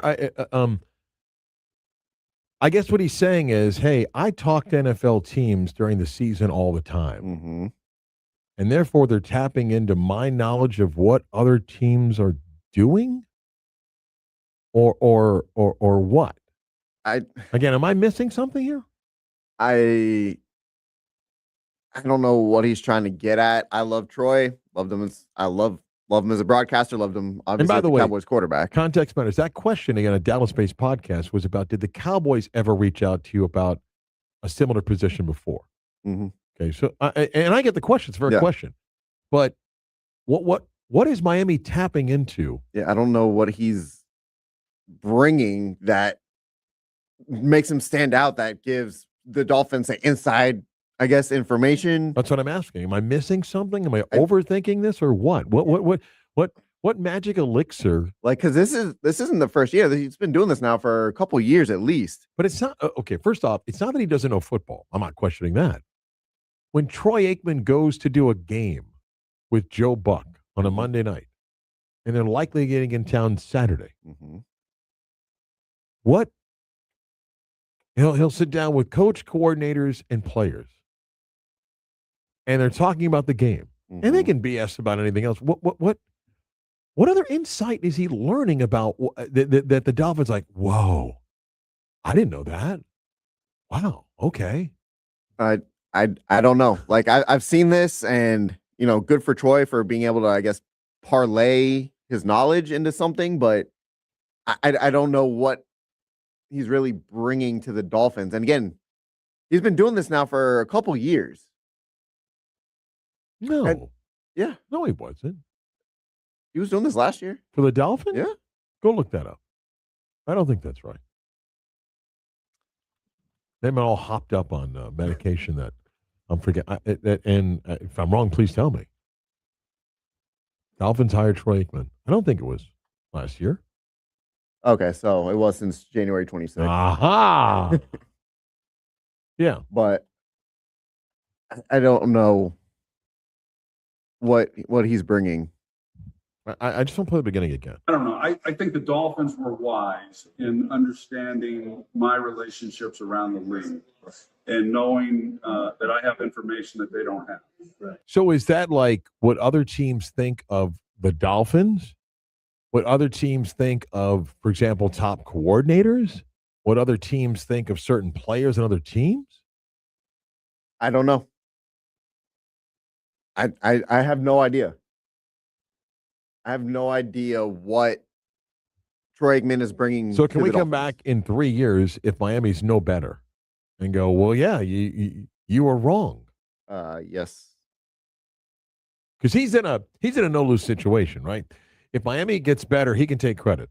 I guess what he's saying is, hey, I talk to NFL teams during the season all the time. Mm-hmm. And therefore they're tapping into my knowledge of what other teams are doing? Or what? Again, am I missing something here? I don't know what he's trying to get at. I love Troy. Loved him love him as a broadcaster. Loved him obviously and by as the a way, Cowboys quarterback. Context matters. That question again, a Dallas-based podcast was about: did the Cowboys ever reach out to you about a similar position before? Mm-hmm. Okay, so and I get the question. It's a fair question, but what is Miami tapping into? Yeah, I don't know what he's bringing that makes him stand out, that gives the Dolphins an inside, I guess, information. That's what I'm asking. Am I missing something? Am I overthinking this or what? What magic elixir? Like, because this isn't the first year. He's been doing this now for a couple years at least. But it's not okay. First off, it's not that he doesn't know football. I'm not questioning that. When Troy Aikman goes to do a game with Joe Buck on a Monday night, and they're likely getting in town Saturday, what? He'll sit down with coach, coordinators, and players, and they're talking about the game, and they can BS about anything else. What other insight is he learning about that the Dolphins like? Whoa, I didn't know that. Wow, okay. I don't know. Like I've seen this, and good for Troy for being able to, I guess, parlay his knowledge into something, but I don't know what he's really bringing to the Dolphins. And again, he's been doing this now for a couple years. No. No, he wasn't. He was doing this last year. For the Dolphins? Yeah. Go look that up. I don't think that's right. They've been all hopped up on medication that I'm forgetting. And if I'm wrong, please tell me. Dolphins hired Troy Aikman. I don't think it was last year. Okay, so it was since January 26th. Aha! Yeah. But I don't know what he's bringing. I just want to play the beginning again. I don't know. I think the Dolphins were wise in understanding my relationships around the league and knowing that I have information that they don't have. So is that like what other teams think of the Dolphins? What other teams think of, for example, top coordinators? What other teams think of certain players and other teams? I don't know. I have no idea. I have no idea what Troy Aikman is bringing. So can we come back in 3 years if Miami's no better and go, well, yeah, you were wrong? Yes. Because he's in a no-lose situation, right? If Miami gets better, he can take credit.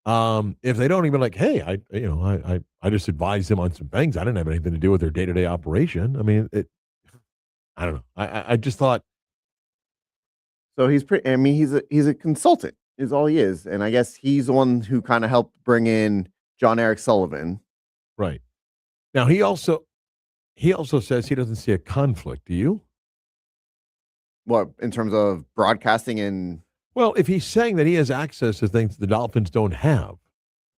If they don't, even like, hey, I just advised them on some things. I didn't have anything to do with their day-to-day operation. I mean, I don't know. I just thought So he's pretty. I mean, he's a consultant. Is all he is, and I guess he's the one who kind of helped bring in John Eric Sullivan. Right. Now he also says he doesn't see a conflict. Do you? What, in terms of broadcasting and Well, if he's saying that he has access to things the Dolphins don't have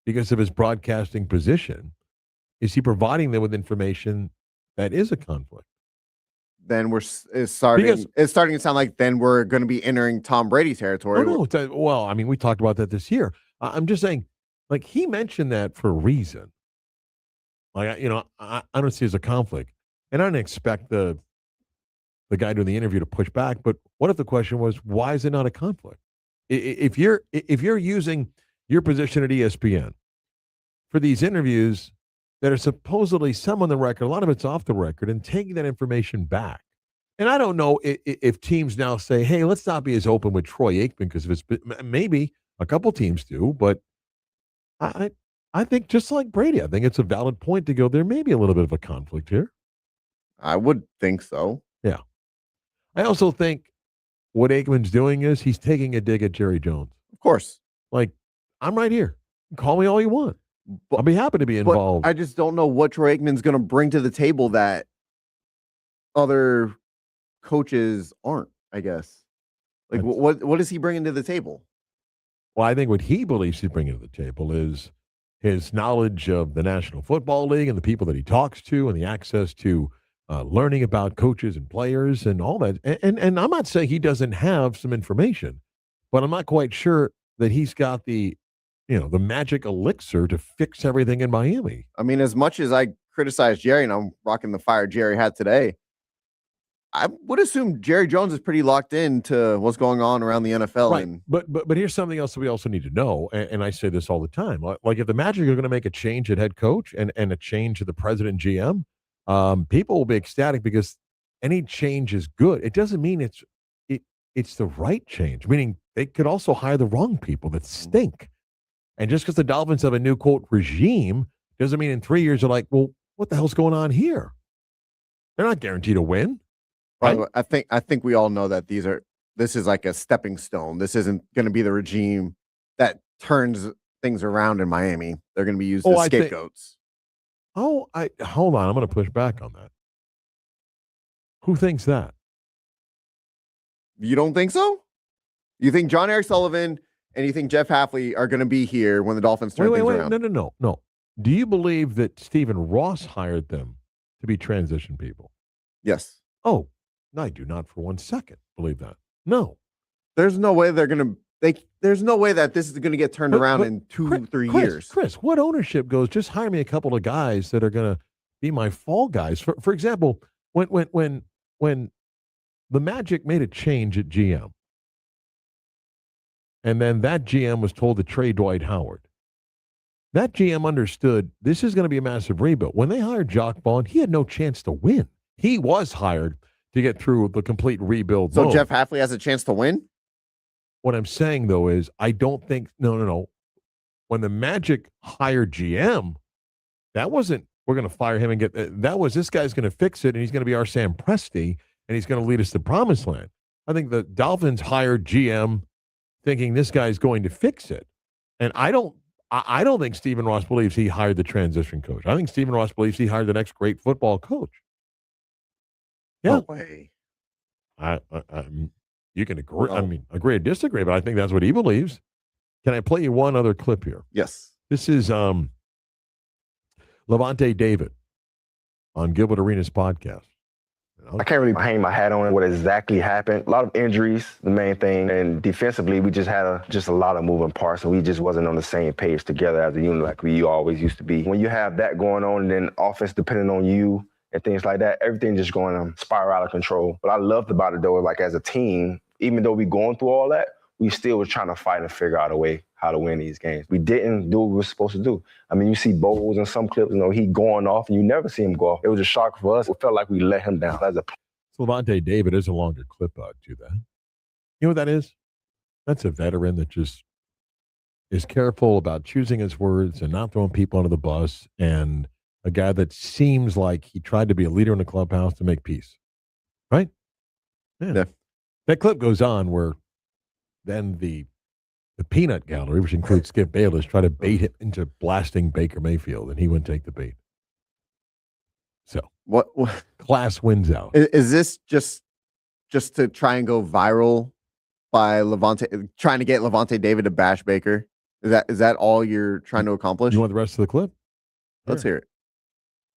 because of his broadcasting position, is he providing them with information that is a conflict? then it's starting to sound like then we're going to be entering Tom Brady territory. Well, I mean, we talked about that this year. I'm just saying, like, he mentioned that for a reason. Like, I don't see it as a conflict, and I don't expect the guy doing the interview to push back. But what if the question was, why is it not a conflict? If you're using your position at ESPN for these interviews that are supposedly some on the record, a lot of it's off the record, and taking that information back. And I don't know if teams now say, hey, let's not be as open with Troy Aikman because of his, maybe a couple teams do, but I think just like Brady, I think it's a valid point to go, there may be a little bit of a conflict here. I would think so. Yeah. I also think what Aikman's doing is he's taking a dig at Jerry Jones. Of course. Like, I'm right here. Call me all you want. I'll be happy to be involved. I just don't know what Troy Aikman's going to bring to the table that other coaches aren't, I guess. Like, what is he bringing to the table? Well, I think what he believes he's bringing to the table is his knowledge of the National Football League and the people that he talks to and the access to learning about coaches and players and all that. And I'm not saying he doesn't have some information, but I'm not quite sure that he's got the magic elixir to fix everything in Miami. I mean, as much as I criticize Jerry, and I'm rocking the fire Jerry had today, I would assume Jerry Jones is pretty locked into what's going on around the NFL. Right. But here's something else that we also need to know, and I say this all the time. Like if the Magic are going to make a change at head coach and a change to the president and GM, people will be ecstatic because any change is good. It doesn't mean it's the right change, meaning they could also hire the wrong people that stink. And just because the Dolphins have a new, quote, regime doesn't mean in 3 years they're like, well, what the hell's going on here? They're not guaranteed to win. Right? I think we all know that this is like a stepping stone. This isn't going to be the regime that turns things around in Miami. They're going to be used as scapegoats. Hold on. I'm going to push back on that. Who thinks that? You don't think so? You think John Eric Sullivan and you think Jeff Hafley are going to be here when the Dolphins turn things around? No. Do you believe that Stephen Ross hired them to be transition people? Yes. Oh, no, I do not for 1 second believe that. No. There's no way there's no way that this is going to get turned around in 2-3 years. Chris, what ownership goes, just hire me a couple of guys that are going to be my fall guys? For example, when the Magic made a change at GM, and then that GM was told to trade Dwight Howard, that GM understood this is going to be a massive rebuild. When they hired Jock Vaughn, he had no chance to win. He was hired to get through the complete rebuild. So Jeff Hafley has a chance to win? What I'm saying, though, is I don't think – no. When the Magic hired GM, that wasn't we're going to fire him and get – that was this guy's going to fix it, and he's going to be our Sam Presti, and he's going to lead us to promised land. I think the Dolphins hired GM thinking this guy's going to fix it. And I don't think Stephen Ross believes he hired the transition coach. I think Stephen Ross believes he hired the next great football coach. Yeah. No way. You can agree. I mean, agree or disagree, but I think that's what he believes. Can I play you one other clip here? Yes. This is Levante David on Gilbert Arenas' podcast. I can't really hang my hat on what exactly happened. A lot of injuries, the main thing, and defensively, we just had a lot of moving parts, and we just wasn't on the same page together as a unit like we always used to be. When you have that going on, and then offense depending on you and things like that, everything just going to spiral out of control. What I loved about it, though, like as a team, even though we going through all that, we still was trying to fight and figure out a way how to win these games. We didn't do what we were supposed to do. I mean, you see Bowles in some clips, he going off, and you never see him go off. It was a shock for us. It felt like we let him down as a player. So Levante David is a longer clip to that. You know what that is? That's a veteran that just is careful about choosing his words and not throwing people under the bus, and a guy that seems like he tried to be a leader in the clubhouse to make peace. Right? Yeah. That clip goes on where then the peanut gallery, which includes Skip Bayless, try to bait him into blasting Baker Mayfield, and he wouldn't take the bait. So What class wins out. is this just to try and go viral by trying to get Levante David to bash Baker? Is that all you're trying to accomplish? You want the rest of the clip? Let's hear it.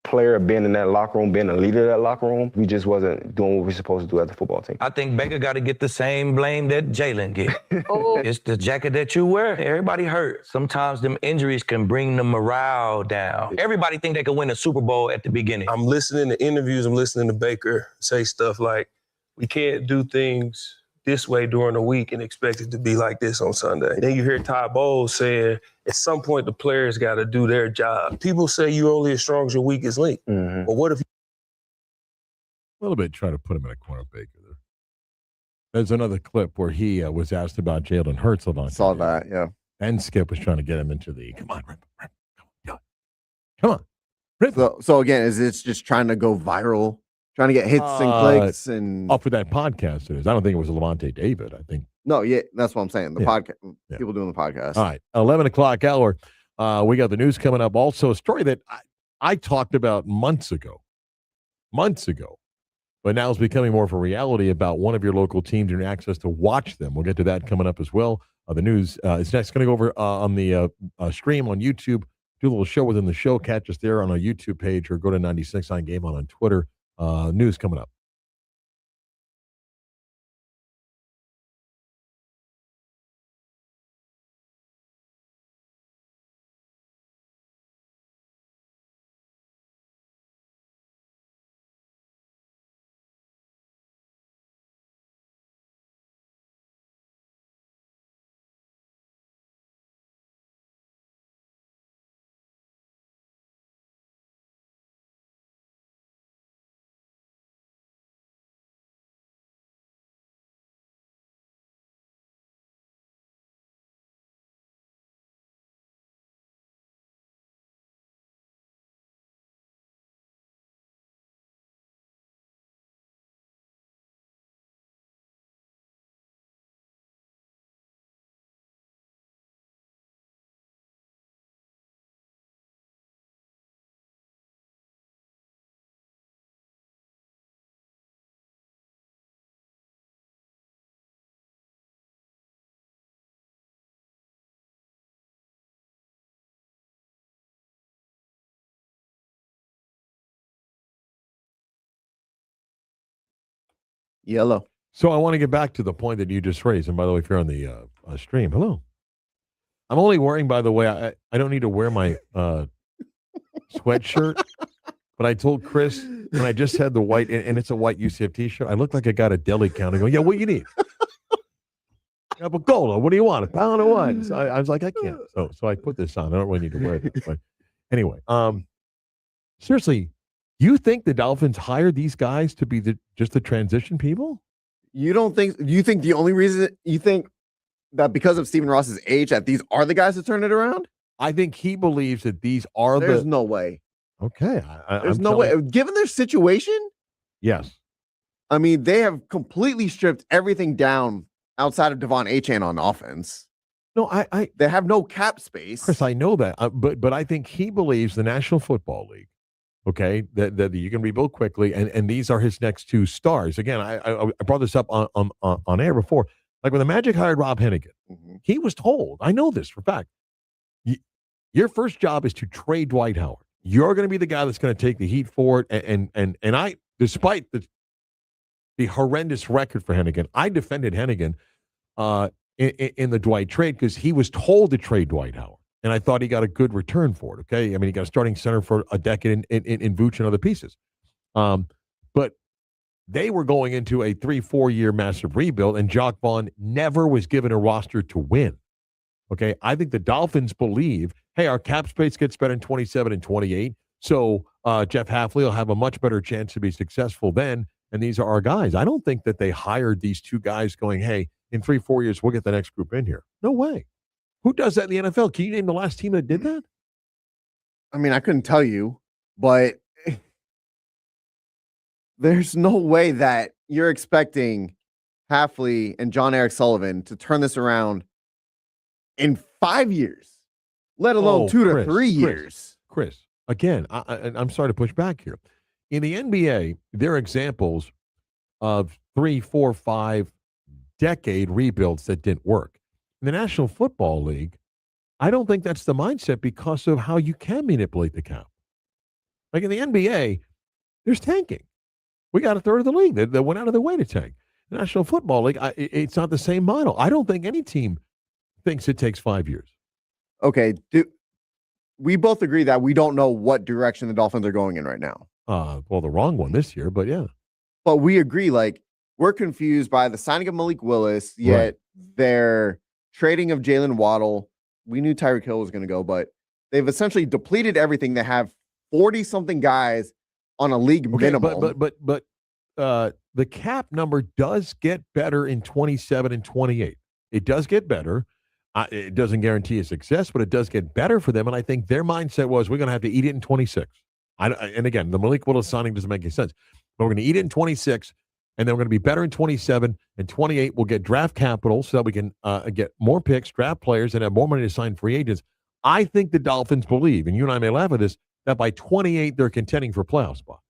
Player being in that locker room, being a leader of that locker room, we just wasn't doing what we were supposed to do as a football team. I think Baker got to get the same blame that Jalen get. It's the jacket that you wear. Everybody hurt. Sometimes them injuries can bring the morale down. Everybody think they can win a Super Bowl at the beginning. I'm listening to interviews. I'm listening to Baker say stuff like, we can't do things this way during the week and expect it to be like this on Sunday. Then you hear Todd Bowles saying, at some point, the players got to do their job. People say you're only as strong as your weakest link. Mm-hmm. But what if A little bit try to put him in a corner, Baker. There. There's another clip where he was asked about Jalen Hurts. Saw that, yeah. And Skip was trying to get him into the, come on, rip, come on. Rip. So again, is this just trying to go viral? Trying to get hits and clicks and off with that podcast. It is. I don't think it was Levante David. I think. No, yeah, that's what I'm saying. The podcast, Yeah. people doing the podcast. All right, 11 o'clock hour. We got the news coming up. Also, a story that I talked about months ago, but now it's becoming more of a reality about one of your local teams and access to watch them. We'll get to that coming up as well. The news is next. Going to go over on the stream on YouTube. Do a little show within the show. Catch us there on our YouTube page or go to 96.9 Game on Twitter. News coming up. Yellow. So I want to get back to the point that you just raised. And by the way, if you're on the stream, hello. I'm only wearing, by the way, I don't need to wear my sweatshirt. But I told Chris when I just had the white, and it's a white UCF t-shirt, I look like I got a deli counter going, yeah, what you need? Cup of cola. What do you want? A pound of what? So I was like, I can't. So I put this on. I don't really need to wear this. But anyway, seriously, you think the Dolphins hired these guys to be just the transition people? You think the only reason you think that because of Stephen Ross's age that these are the guys that turn it around? I think he believes that these are There's no way. Okay. There's no way. Given their situation, yes. I mean, they have completely stripped everything down outside of Devon Achane on offense. No, they have no cap space. Chris, I know that, but I think he believes the National Football League, okay, that you can rebuild quickly, and these are his next two stars. Again, I brought this up on air before. Like when the Magic hired Rob Hennigan, he was told, I know this for a fact, your first job is to trade Dwight Howard. You're going to be the guy that's going to take the heat for it. And I, despite the horrendous record for Hennigan, I defended Hennigan in the Dwight trade because he was told to trade Dwight Howard. And I thought he got a good return for it, okay? I mean, he got a starting center for a decade in Vooch and other pieces. But they were going into a 3-4 year massive rebuild, and Jacques Vaughn never was given a roster to win. Okay, I think the Dolphins believe, hey, our cap space gets better in 27 and 28, so Jeff Hafley will have a much better chance to be successful then, and these are our guys. I don't think that they hired these two guys going, hey, in 3-4 years, we'll get the next group in here. No way. Who does that in the NFL? Can you name the last team that did that? I mean, I couldn't tell you, but there's no way that you're expecting Hafley and John Eric Sullivan to turn this around in 5 years, let alone 2 to 3 years. Chris, again, I'm sorry to push back here. In the NBA, there are examples of 3, 4, 5 decade rebuilds that didn't work. In the National Football League, I don't think that's the mindset because of how you can manipulate the cap. Like in the NBA, there's tanking. We got a third of the league that went out of their way to tank. The National Football League, it's not the same model. I don't think any team thinks it takes 5 years. Okay. We both agree that we don't know what direction the Dolphins are going in right now. Well, the wrong one this year, but yeah. But we agree, like, we're confused by the signing of Malik Willis, yet their trading of Jalen Waddle. We knew Tyreek Hill was going to go, but they've essentially depleted everything. They have 40-something guys on a league minimum. But the cap number does get better in 27 and 28. It does get better. It doesn't guarantee a success, but it does get better for them. And I think their mindset was, we're going to have to eat it in 26. And again, the Malik Willis signing doesn't make any sense. But we're going to eat it in 26, and then we're going to be better in 27 and 28. We'll get draft capital so that we can get more picks, draft players, and have more money to sign free agents. I think the Dolphins believe, and you and I may laugh at this, that by 28, they're contending for playoff spot.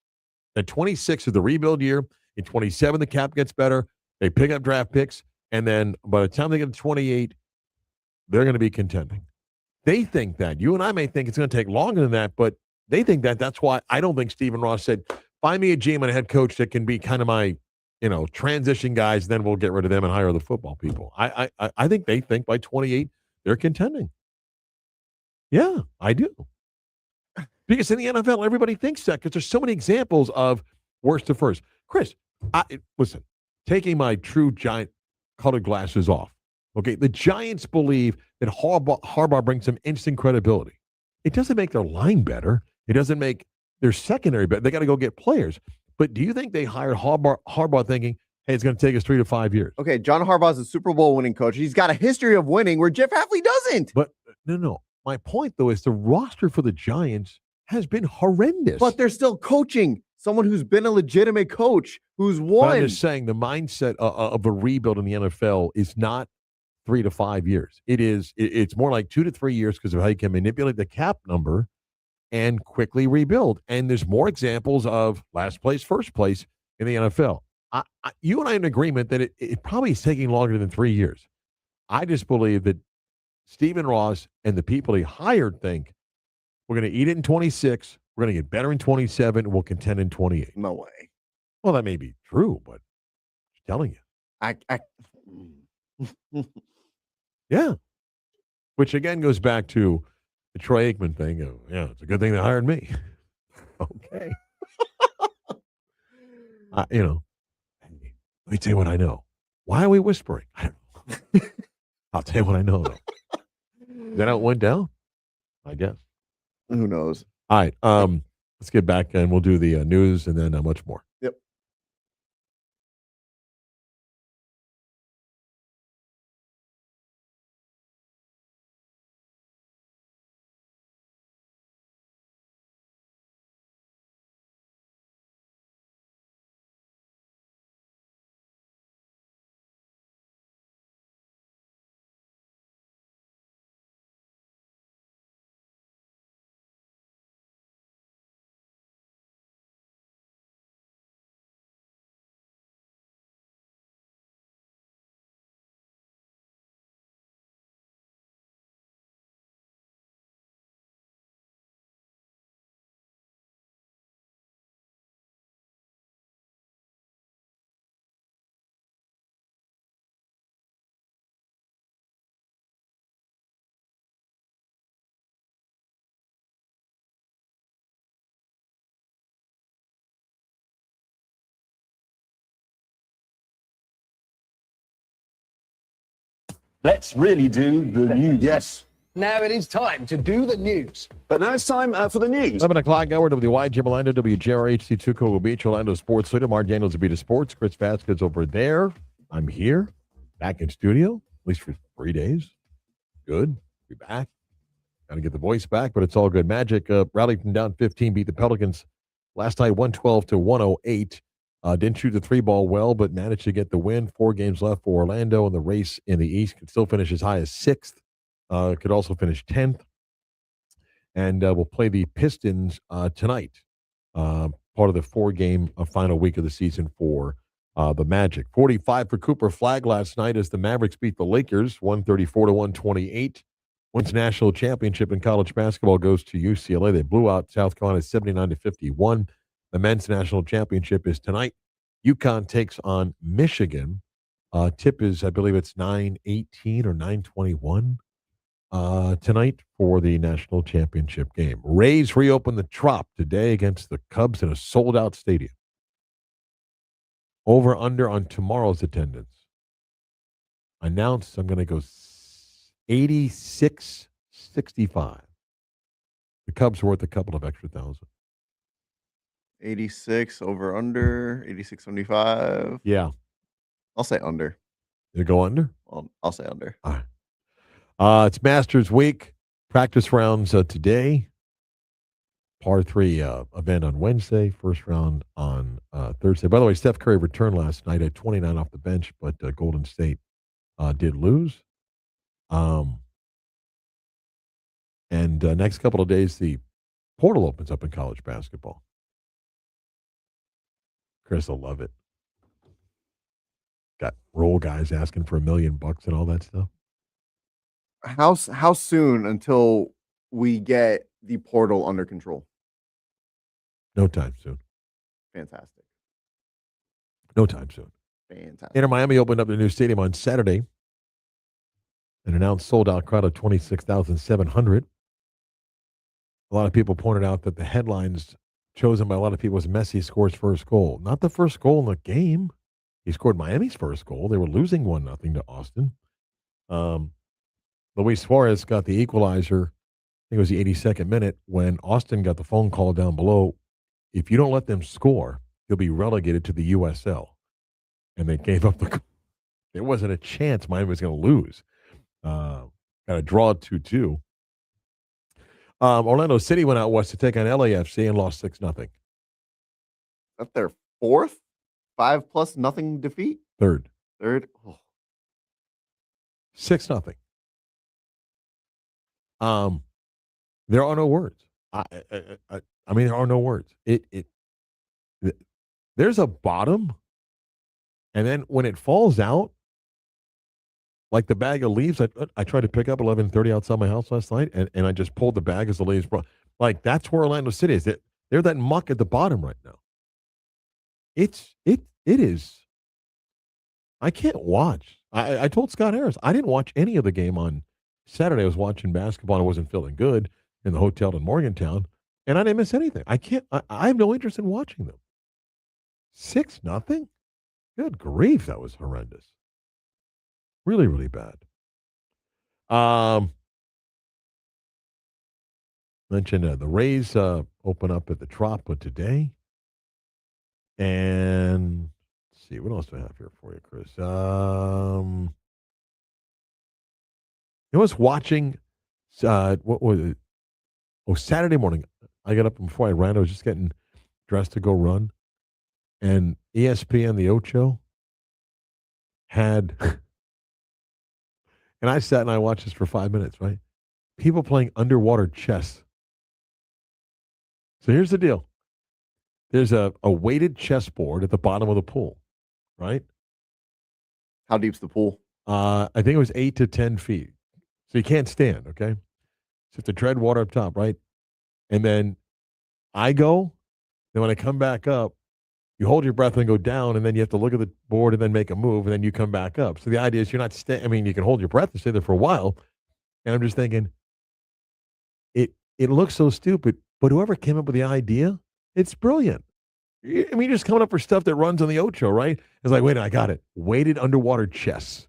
At 26 is the rebuild year. In 27, the cap gets better. They pick up draft picks. And then by the time they get to 28, they're going to be contending. They think that. You and I may think it's going to take longer than that, but they think that. That's why I don't think Stephen Ross said, find me a GM and a head coach that can be kind of my, transition guys, then we'll get rid of them and hire the football people. I think they think by 28, they're contending. Yeah, I do. Because in the NFL, everybody thinks that because there's so many examples of worst to first. Chris, listen, taking my true giant colored glasses off. Okay, the Giants believe that Harbaugh brings them instant credibility. It doesn't make their line better. It doesn't make their secondary better. They got to go get players. But do you think they hired Harbaugh thinking, hey, it's going to take us 3 to 5 years? Okay, John Harbaugh's a Super Bowl winning coach. He's got a history of winning where Jeff Hafley doesn't. But no. My point, though, is the roster for the Giants has been horrendous. But they're still coaching someone who's been a legitimate coach, who's won. But I'm just saying the mindset of a rebuild in the NFL is not 3 to 5 years. It's more like 2 to 3 years because of how you can manipulate the cap number and quickly rebuild. And there's more examples of last place, first place in the NFL. You and I are in agreement that it probably is taking longer than 3 years. I just believe that Stephen Ross and the people he hired think we're going to eat it in 26, we're going to get better in 27, and we'll contend in 28. No way. Well, that may be true, but I'm telling you. Yeah. Which again goes back to the Troy Aikman thing. Yeah, it's a good thing they hired me. Okay. Let me tell you what I know. Why are we whispering? I don't know. I'll tell you what I know, though. Then how it went down? I guess. Who knows? All right. Let's get back and we'll do the news and then much more. Yep. Let's really do the news. Yes. Now it is time to do the news. But now it's time for the news. 11 o'clock hour, WYG Orlando, WJRHC Tuco Beach, Orlando Sports Leader, Marc Daniels, Beat of Sports. Chris Vasquez over there. I'm here, back in studio, at least for 3 days. Good. Be back. Got to get the voice back, but it's all good. Magic rallied from down 15, beat the Pelicans last night 112 to 108. Didn't shoot the 3-ball well, but managed to get the win. 4 games left for Orlando, and the race in the East could still finish as high as 6th. Could also finish 10th. And we'll play the Pistons tonight, part of the 4-game final week of the season for the Magic. 45 for Cooper Flag last night as the Mavericks beat the Lakers, 134-128. Wins national championship in college basketball goes to UCLA. They blew out South Carolina 79-51. The men's national championship is tonight. UConn takes on Michigan. Tip is, I believe it's 9:18 or 9:21 tonight for the national championship game. Rays reopen the Trop today against the Cubs in a sold-out stadium. Over under on tomorrow's attendance. Announced, I'm going to go 86-65. The Cubs are worth a couple of extra thousand. 86 over under 86.75. Yeah, I'll say under. you go under. I'll say under. All right. It's Masters Week. Practice rounds today. Par 3 event on Wednesday. First round on Thursday. By the way, Steph Curry returned last night at 29 off the bench, but Golden State did lose. And next couple of days, the portal opens up in college basketball. Chris will love it. Got role guys asking for $1 million and all that stuff. How soon until we get the portal under control? No time soon. Fantastic. No time soon. Fantastic. Inter Miami opened up their new stadium on Saturday. An announced sold-out crowd of 26,700. A lot of people pointed out that the headlines chosen by a lot of people was Messi scores first goal. Not the first goal in the game. He scored Miami's first goal. They were losing 1-0 to Austin. Luis Suarez got the equalizer. I think it was the 82nd minute when Austin got the phone call down below. If you don't let them score, you'll be relegated to the USL. And they gave up the goal. There wasn't a chance Miami was going to lose. Got a draw 2-2. Orlando City went out west to take on LAFC and lost 6-0. That's their fourth 5+0 defeat. Third. Oh. 6-0. There are no words. I mean, there are no words. There's a bottom, and then when it falls out, like the bag of leaves, I tried to pick up 11:30 outside my house last night, and I just pulled the bag as the leaves brought. Like, that's where Orlando City is. They're that muck at the bottom right now. It is. I can't watch. I told Scott Harris, I didn't watch any of the game on Saturday. I was watching basketball and I wasn't feeling good in the hotel in Morgantown, and I didn't miss anything. I have no interest in watching them. 6-0? Good grief, that was horrendous. Really, really bad. Mentioned the Rays open up at the Trop today. And let's see, what else do I have here for you, Chris? I was watching, what was it? Oh, Saturday morning. I got up before I ran. I was just getting dressed to go run. And ESPN, the Ocho, had... And I sat and I watched this for 5 minutes, right? People playing underwater chess. So here's the deal. There's a weighted chessboard at the bottom of the pool, right? How deep's the pool? I think it was 8 to 10 feet. So you can't stand, okay? So you have to tread water up top, right? And then I go, then when I come back up, you hold your breath and go down, and then you have to look at the board and then make a move, and then you come back up. So the idea is you're not I mean, you can hold your breath and stay there for a while. And I'm just thinking, it looks so stupid, but whoever came up with the idea, it's brilliant. I mean, you're just coming up for stuff that runs on the Ocho, right? It's like, wait, I got it. Weighted underwater chess.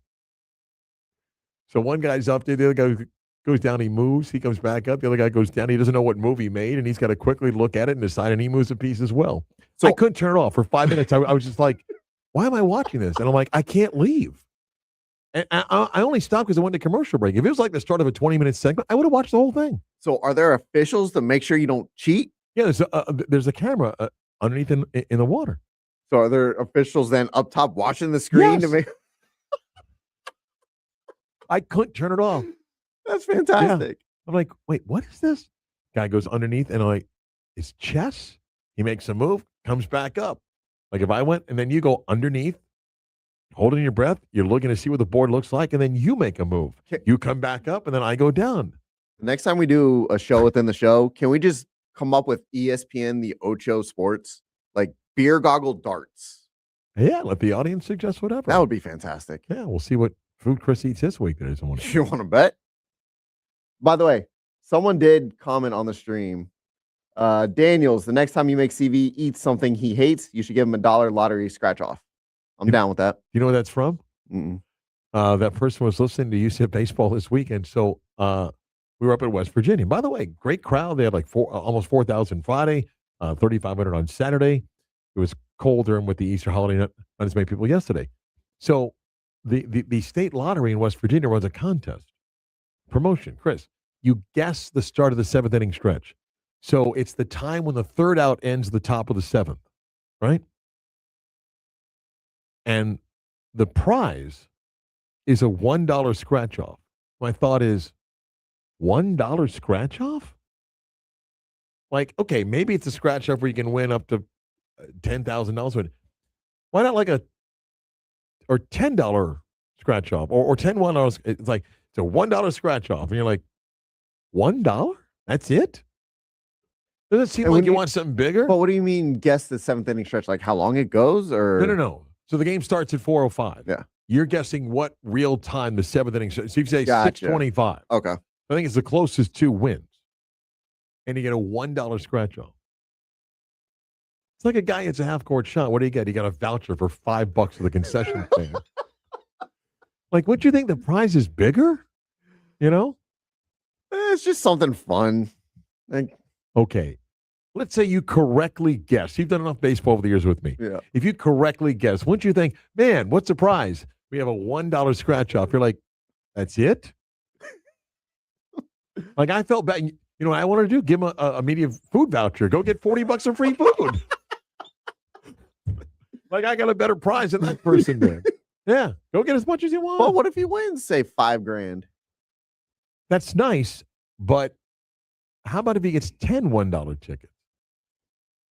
So one guy's up there, the other guy goes down, he moves, he comes back up, the other guy goes down, he doesn't know what move he made, and he's got to quickly look at it and decide, and he moves a piece as well. So I couldn't turn it off for 5 minutes. I was just like, why am I watching this? And I'm like, I can't leave. And I only stopped because I went to commercial break. If it was like the start of a 20-minute segment, I would have watched the whole thing. So are there officials to make sure you don't cheat? Yeah, there's a camera underneath in the water. So are there officials then up top watching the screen to Yes. make? I couldn't turn it off. That's fantastic. I'm like, wait, what is this? Guy goes underneath, and I'm like, it's chess. He makes a move, comes back up. Like if I went and then you go underneath, holding your breath, you're looking to see what the board looks like, and then you make a move. You come back up, and then I go down. Next time we do a show within the show, can we just come up with ESPN, the Ocho Sports, like beer goggle darts? Yeah, let the audience suggest whatever. That would be fantastic. Yeah, we'll see what food Chris eats this week. There is someone. You want to bet? By the way, someone did comment on the stream. Daniels, the next time you make CV eat something he hates, you should give him $1 lottery scratch off. I'm down with that. You know where that's from? Mm-mm. That person was listening to UCF baseball this weekend. So we were up in West Virginia. By the way, great crowd. They had like almost 4,000 Friday, 3,500 on Saturday. It was colder and with the Easter holiday, not as many people yesterday. So the state lottery in West Virginia runs a contest. Promotion. Chris, you guess the start of the 7th inning stretch. So it's the time when the third out ends the top of the 7th, right? And the prize is a $1 scratch off. My thought is, $1 scratch off? Like, okay, maybe it's a scratch off where you can win up to $10,000. But why not like a $10 scratch off or $1? It's like it's a $1 scratch off, and you're like, $1? That's it? Doesn't it seem like you want something bigger? But what do you mean? Guess the 7th inning stretch, like how long it goes, or No. So the game starts at 4:05. Yeah. You're guessing what real time the 7th inning. So if you say Gotcha. 6:25. Okay. I think it's the closest to wins. And you get a $1 scratch off. It's like a guy hits a half-court shot. What do you get? You got a voucher for $5 for the concession stand. Like, what do you think? The prize is bigger? You know? It's just something fun. Like, okay. Let's say you correctly guess. You've done enough baseball over the years with me. Yeah. If you correctly guess, wouldn't you think, man, what's the prize? We have a $1 scratch off. You're like, that's it? Like, I felt bad. You know what I wanted to do? Give him a media food voucher. Go get $40 of free food. Like, I got a better prize than that person did. Yeah. Go get as much as you want. But what if he wins, say, $5,000? That's nice. But how about if he gets 10 $1 tickets?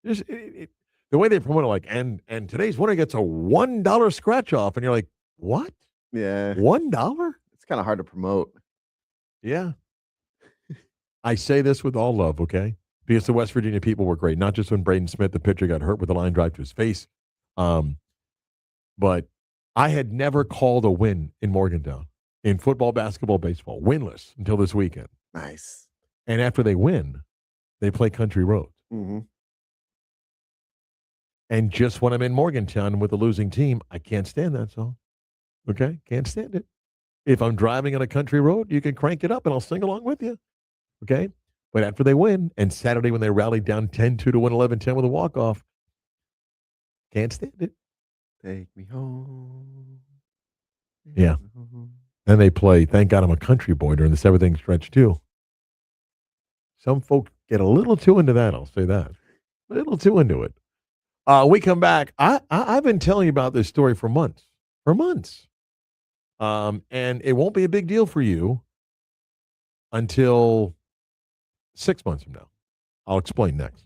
The way they promote it, like, and today's winner gets a $1 scratch off, and you're like, what? Yeah. $1? It's kind of hard to promote. Yeah. I say this with all love, okay? Because the West Virginia people were great, not just when Braden Smith, the pitcher, got hurt with a line drive to his face. But I had never called a win in Morgantown in football, basketball, baseball, winless until this weekend. Nice. And after they win, they play country roads. Mm-hmm. And just when I'm in Morgantown with a losing team, I can't stand that song. Okay? Can't stand it. If I'm driving on a country road, you can crank it up and I'll sing along with you. Okay? But after they win, and Saturday when they rallied down 10-2 to win 11-10 with a walk-off, can't stand it. Take me home. Yeah. And they play, thank God I'm a country boy during the 7th inning stretch too. Some folks get a little too into that, I'll say that. A little too into it. We come back. I've been telling you about this story for months. And it won't be a big deal for you until 6 months from now. I'll explain next.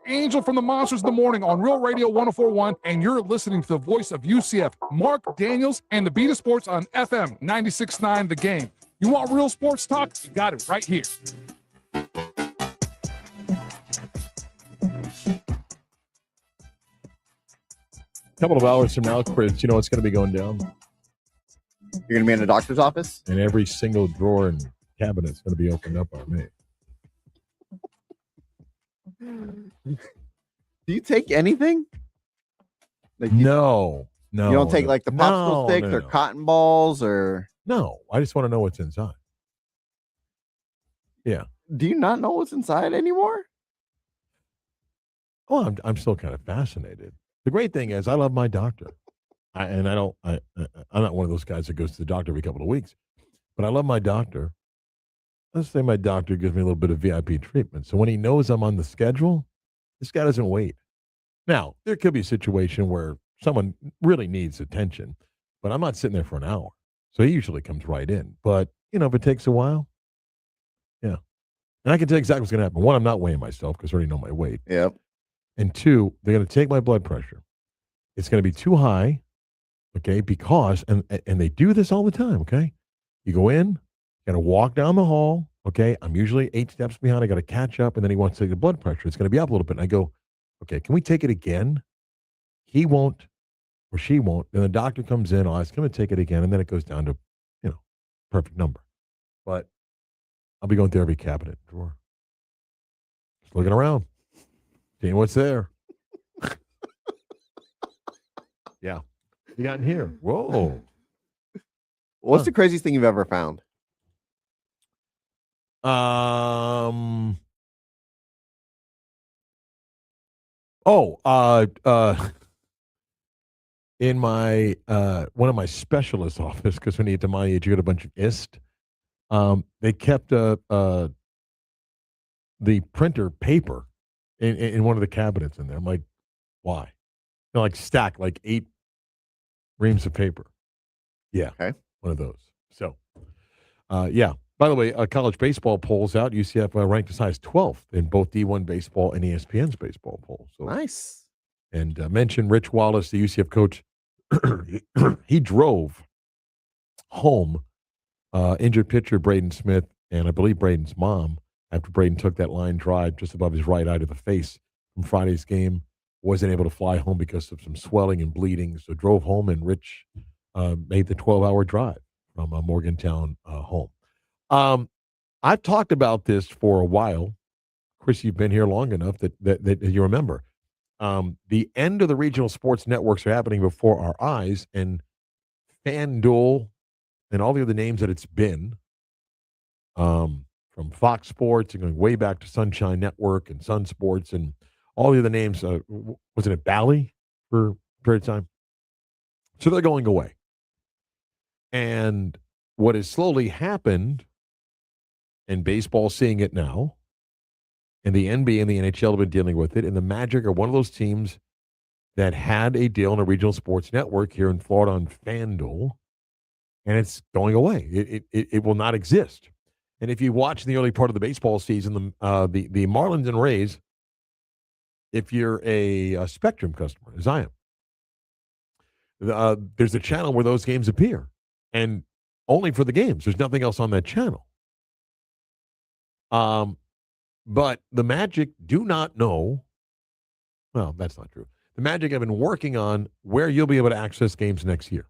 Angel from the Monsters in the Morning on Real Radio 104.1, and you're listening to the voice of UCF, Marc Daniels, and the Beat of Sports on FM 96.9 The Game. You want real sports talk? You got it right here. Couple of hours from now, Chris, you know what's going to be going down? You're going to be in the doctor's office? And every single drawer and cabinet is going to be opened up by me. Do you take anything? Like No. You don't take like the popsicle sticks or cotton balls or? No, I just want to know what's inside. Yeah. Do you not know what's inside anymore? Oh, I'm still kind of fascinated. The great thing is I love my doctor. I'm not one of those guys that goes to the doctor every couple of weeks, but I love my doctor. Let's say my doctor gives me a little bit of VIP treatment. So when he knows I'm on the schedule, this guy doesn't wait. Now, there could be a situation where someone really needs attention, but I'm not sitting there for an hour. So he usually comes right in. But, if it takes a while, yeah. And I can tell you exactly what's going to happen. One, I'm not weighing myself because I already know my weight. Yep. And two, they're going to take my blood pressure. It's going to be too high, okay, because, and they do this all the time, okay? You go in, got to walk down the hall, okay? I'm usually 8 steps behind. I got to catch up, and then he wants to take the blood pressure. It's going to be up a little bit. And I go, okay, can we take it again? He won't or she won't. Then the doctor comes in, I'll ask him to take it again, and then it goes down to, perfect number. But I'll be going through every cabinet drawer. Just looking around, seeing what's there. Yeah. What you got in here? Whoa. What's the craziest thing you've ever found? In my one of my specialist office, because when you get to my age, you get a bunch of IST. They kept the printer paper in one of the cabinets in there. I'm like, why? They're like stacked like 8 reams of paper. Yeah, okay, one of those. So, yeah. By the way, college baseball polls out. UCF ranked as high as 12th in both D1 baseball and ESPN's baseball polls. So, nice. And mentioned Rich Wallace, the UCF coach. He drove home injured pitcher Braden Smith and I believe Braden's mom after Braden took that line drive just above his right eye to the face from Friday's game. Wasn't able to fly home because of some swelling and bleeding. So drove home, and Rich made the 12-hour drive from Morgantown home. I've talked about this for a while. Chris, you've been here long enough that you remember. The end of the regional sports networks are happening before our eyes, and FanDuel and all the other names that it's been, from Fox Sports and going way back to Sunshine Network and Sun Sports and all the other names, wasn't it Bally for a period of time? So they're going away. And what has slowly happened, and baseball seeing it now, and the NBA and the NHL have been dealing with it, and the Magic are one of those teams that had a deal on a regional sports network here in Florida on FanDuel, and it's going away. It will not exist. And if you watch the early part of the baseball season, the Marlins and Rays, if you're a Spectrum customer, as I am, there's a channel where those games appear, and only for the games. There's nothing else on that channel. But the Magic do not know. Well, that's not true. The Magic have been working on where you'll be able to access games next year.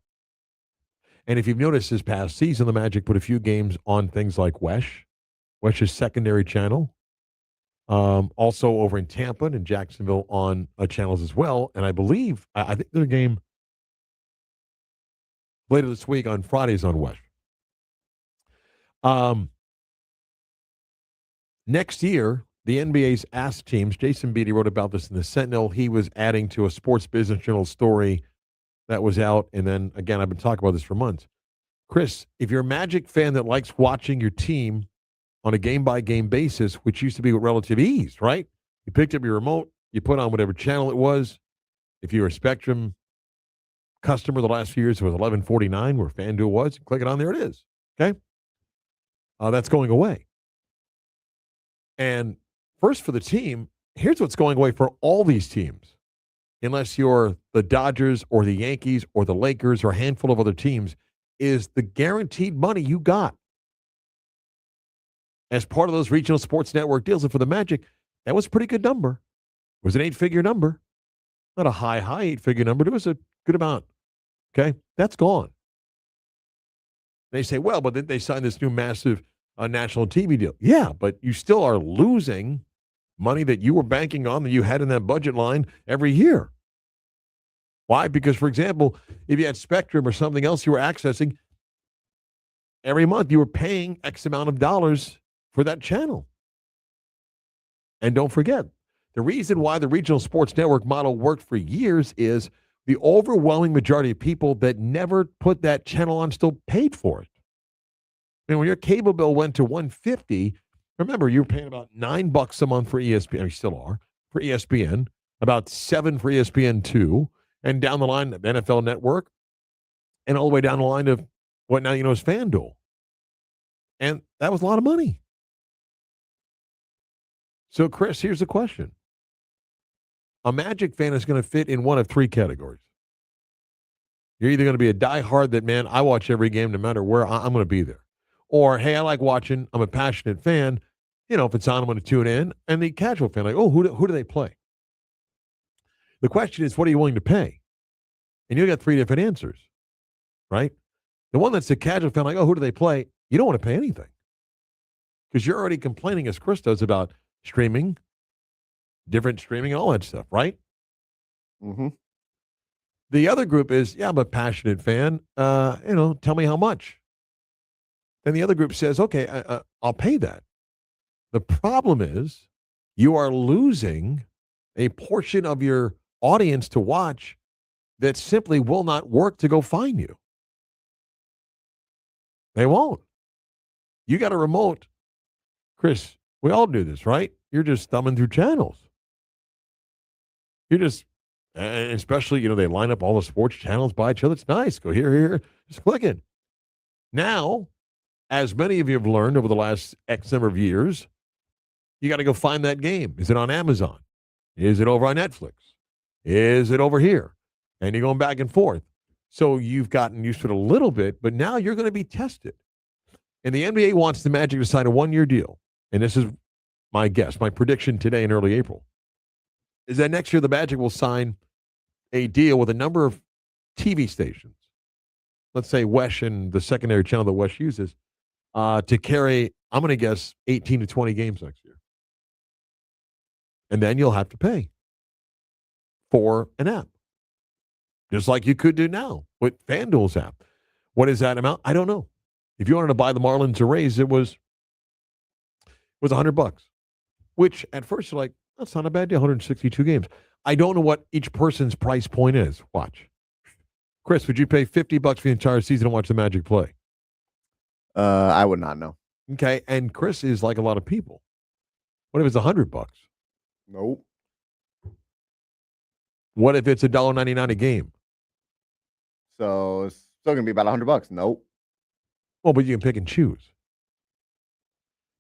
And if you've noticed this past season, the Magic put a few games on things like Wesh's secondary channel. Also over in Tampa and in Jacksonville on channels as well. And I believe, I think their game later this week on Fridays on Wesh. Next year, the NBA's asked teams, Jason Beatty wrote about this in the Sentinel. He was adding to a Sports Business Journal story that was out. And then, again, I've been talking about this for months. Chris, if you're a Magic fan that likes watching your team on a game-by-game basis, which used to be with relative ease, right? You picked up your remote, you put on whatever channel it was. If you're a Spectrum customer the last few years, it was 1149 where FanDuel was. Click it on, there it is. Okay? That's going away. And first for the team, here's what's going away for all these teams, unless you're the Dodgers or the Yankees or the Lakers or a handful of other teams, is the guaranteed money you got as part of those regional sports network deals. And for the Magic, that was a pretty good number. It was an 8-figure number. Not a high 8-figure number. It was a good amount. Okay? That's gone. They say, well, but then they signed this new massive national TV deal. Yeah, but you still are losing money that you were banking on, that you had in that budget line every year. Why? Because, for example, if you had Spectrum or something else you were accessing, every month you were paying X amount of dollars for that channel. And don't forget, the reason why the regional sports network model worked for years is the overwhelming majority of people that never put that channel on still paid for it. I mean, when your cable bill went to $150, remember, you were paying about $9 a month for ESPN. You still are, for ESPN, about $7 for ESPN2, and down the line, the NFL Network, and all the way down the line of what now you know is FanDuel. And that was a lot of money. So, Chris, here's the question. A Magic fan is going to fit in one of three categories. You're either going to be a diehard that, man, I watch every game no matter where, I'm going to be there. Or, hey, I like watching, I'm a passionate fan. You know, if it's on, I'm going to tune in. And the casual fan, like, oh, who do they play? The question is, what are you willing to pay? And you got three different answers, right? The one that's the casual fan, like, oh, who do they play? You don't want to pay anything. Because you're already complaining, as Chris does, about streaming, different streaming, and all that stuff, right? Mm-hmm. The other group is, yeah, I'm a passionate fan. Tell me how much. Then the other group says, okay, I'll pay that. The problem is you are losing a portion of your audience to watch that simply will not work to go find you. They won't. You got a remote. Chris, we all do this, right? You're just thumbing through channels. You're just, and especially, they line up all the sports channels by each other. It's nice. Go here, just clicking. Now, as many of you have learned over the last X number of years, you got to go find that game. Is it on Amazon? Is it over on Netflix? Is it over here? And you're going back and forth. So you've gotten used to it a little bit, but now you're going to be tested. And the NBA wants the Magic to sign a 1-year deal. And this is my guess, my prediction today in early April, is that next year the Magic will sign a deal with a number of TV stations. Let's say WESH and the secondary channel that WESH uses to carry, I'm going to guess, 18 to 20 games next year. And then you'll have to pay for an app, just like you could do now with FanDuel's app. What is that amount? I don't know. If you wanted to buy the Marlins or Rays, it was $100, which at first you're like, that's not a bad deal, 162 games. I don't know what each person's price point is. Watch. Chris, would you pay $50 for the entire season to watch the Magic play? I would not know. Okay, and Chris is like a lot of people. What if it's $100? Nope. What if it's $1.99 a game? So it's still gonna be about $100. Nope. Well, but you can pick and choose.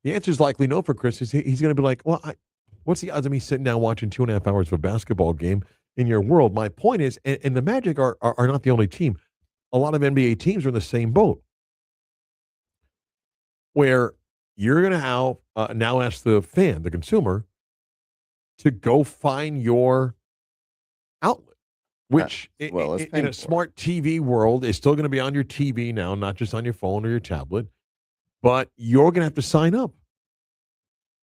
The answer is likely no for Chris. He's going to be like, well, what's the odds of me sitting down watching 2.5 hours of a basketball game in your world? My point is, and the Magic are not the only team. A lot of NBA teams are in the same boat, where you're going to have now ask the fan, the consumer, to go find your outlet, which in a smart TV world is still going to be on your TV now, not just on your phone or your tablet, but you're going to have to sign up.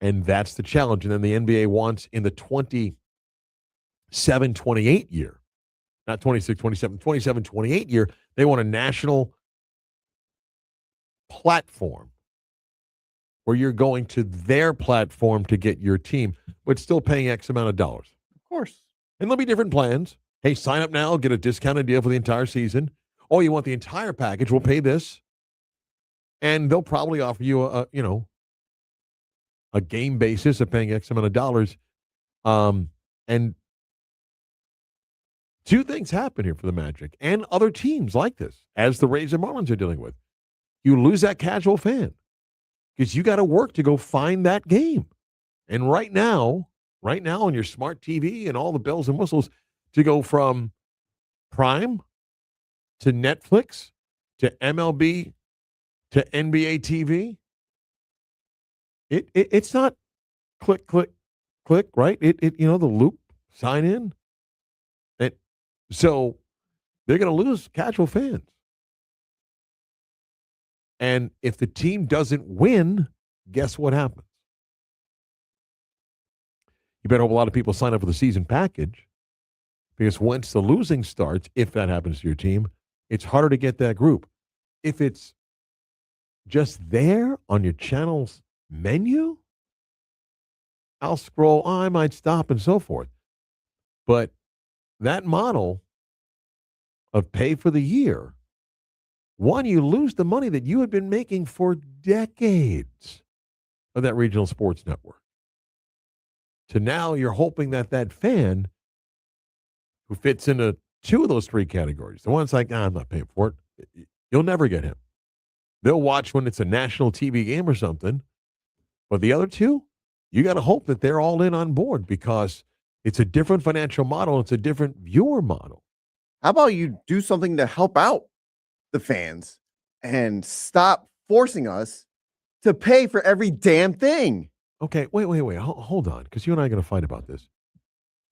And that's the challenge. And then the NBA wants in the 27-28 year, not 26-27, 27-28 year, they want a national platform where you're going to their platform to get your team, but still paying X amount of dollars. Of course. And there'll be different plans. Hey, sign up now, get a discounted deal for the entire season. Oh, you want the entire package? We'll pay this. And they'll probably offer you a game basis of paying X amount of dollars. And two things happen here for the Magic and other teams like this, as the Rays and Marlins are dealing with. You lose that casual fan because you got to work to go find that game. And right now, right now on your smart TV and all the bells and whistles to go from Prime to Netflix to MLB to NBA TV. It's not click, click, click, right? The loop, sign in. So they're going to lose casual fans. And if the team doesn't win, guess what happens? You better hope a lot of people sign up for the season package, because once the losing starts, if that happens to your team, it's harder to get that group. If it's just there on your channel's menu, I'll scroll, I might stop and so forth. But that model of pay for the year, one, you lose the money that you had been making for decades of that regional sports network. So now you're hoping that that fan who fits into two of those three categories, the one's like, I'm not paying for it, you'll never get him. They'll watch when it's a national TV game or something. But the other two, you got to hope that they're all in on board, because it's a different financial model. It's a different viewer model. How about you do something to help out the fans and stop forcing us to pay for every damn thing? Okay, wait. Hold on, because you and I are going to fight about this.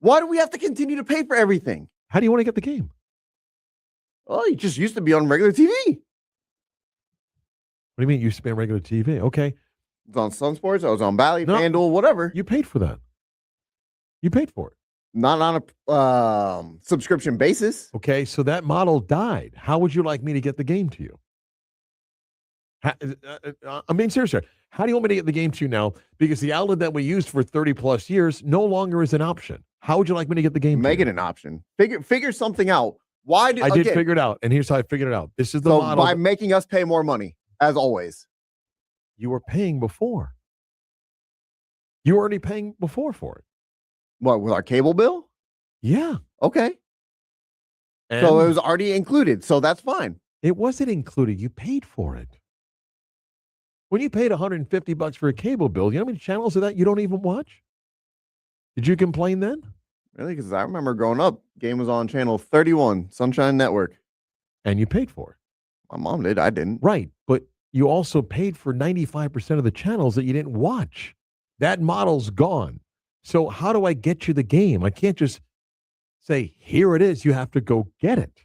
Why do we have to continue to pay for everything? How do you want to get the game? Well, you just used to be on regular TV. What do you mean you used to be on regular TV? Okay. I was on Sun Sports. I was on Bally, No, FanDuel, whatever. You paid for that. You paid for it. Not on a subscription basis. Okay, so that model died. How would you like me to get the game to you? I'm being serious here. How do you want me to get the game to you now? Because the outlet that we used for 30 plus years no longer is an option. How would you like me to get the game Make to it you? an option. Figure something out. Why did I did figure it out, and here's how I figured it out. This is the model. By making us pay more money, as always. You were paying before. You were already paying before for it. What, with our cable bill? Yeah. Okay. And So it was already included. So that's fine. it wasn't included. You paid for it. When you paid $150 for a cable bill, you know how many channels of that you don't even watch? Did you complain then? Really? Because I remember growing up, game was on channel 31, Sunshine Network. And you paid for it. My mom did. I didn't. Right. But you also paid for 95% of the channels that you didn't watch. That model's gone. So how do I get you the game? I can't just say, here it is. You have to go get it.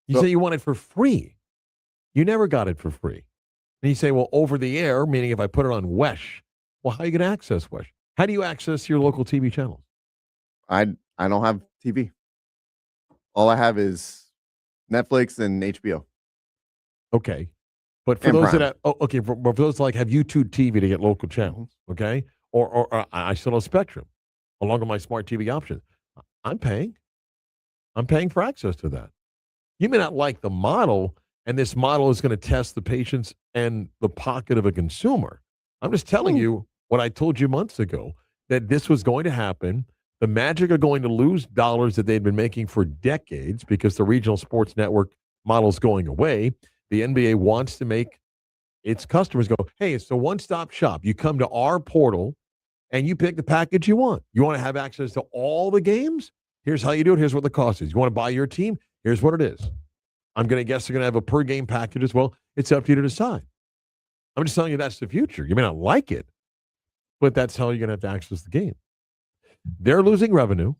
You say you want it for free. You never got it for free. And you say, well, over the air, meaning if I put it on WESH, well, how are you going to access WESH? How do you access your local TV channels? I don't have TV. All I have is Netflix and HBO. Okay. But for And those Prime. that for those that like have YouTube TV to get local channels, okay? Or I still have Spectrum along with my smart TV option. I'm paying for access to that. You may not like the model, and this model is going to test the patience and the pocket of a consumer. I'm just telling you what I told you months ago, that this was going to happen. The Magic are going to lose dollars that they've been making for decades because the regional sports network model is going away. The NBA wants to make its customers go, hey, it's a one-stop shop. You come to our portal and you pick the package you want. You want to have access to all the games? Here's how you do it. Here's what the cost is. You want to buy your team? Here's what it is. I'm going to guess they're going to have a per game package as well. It's up to you to decide. I'm just telling you that's the future. You may not like it, but that's how you're going to have to access the game. They're losing revenue.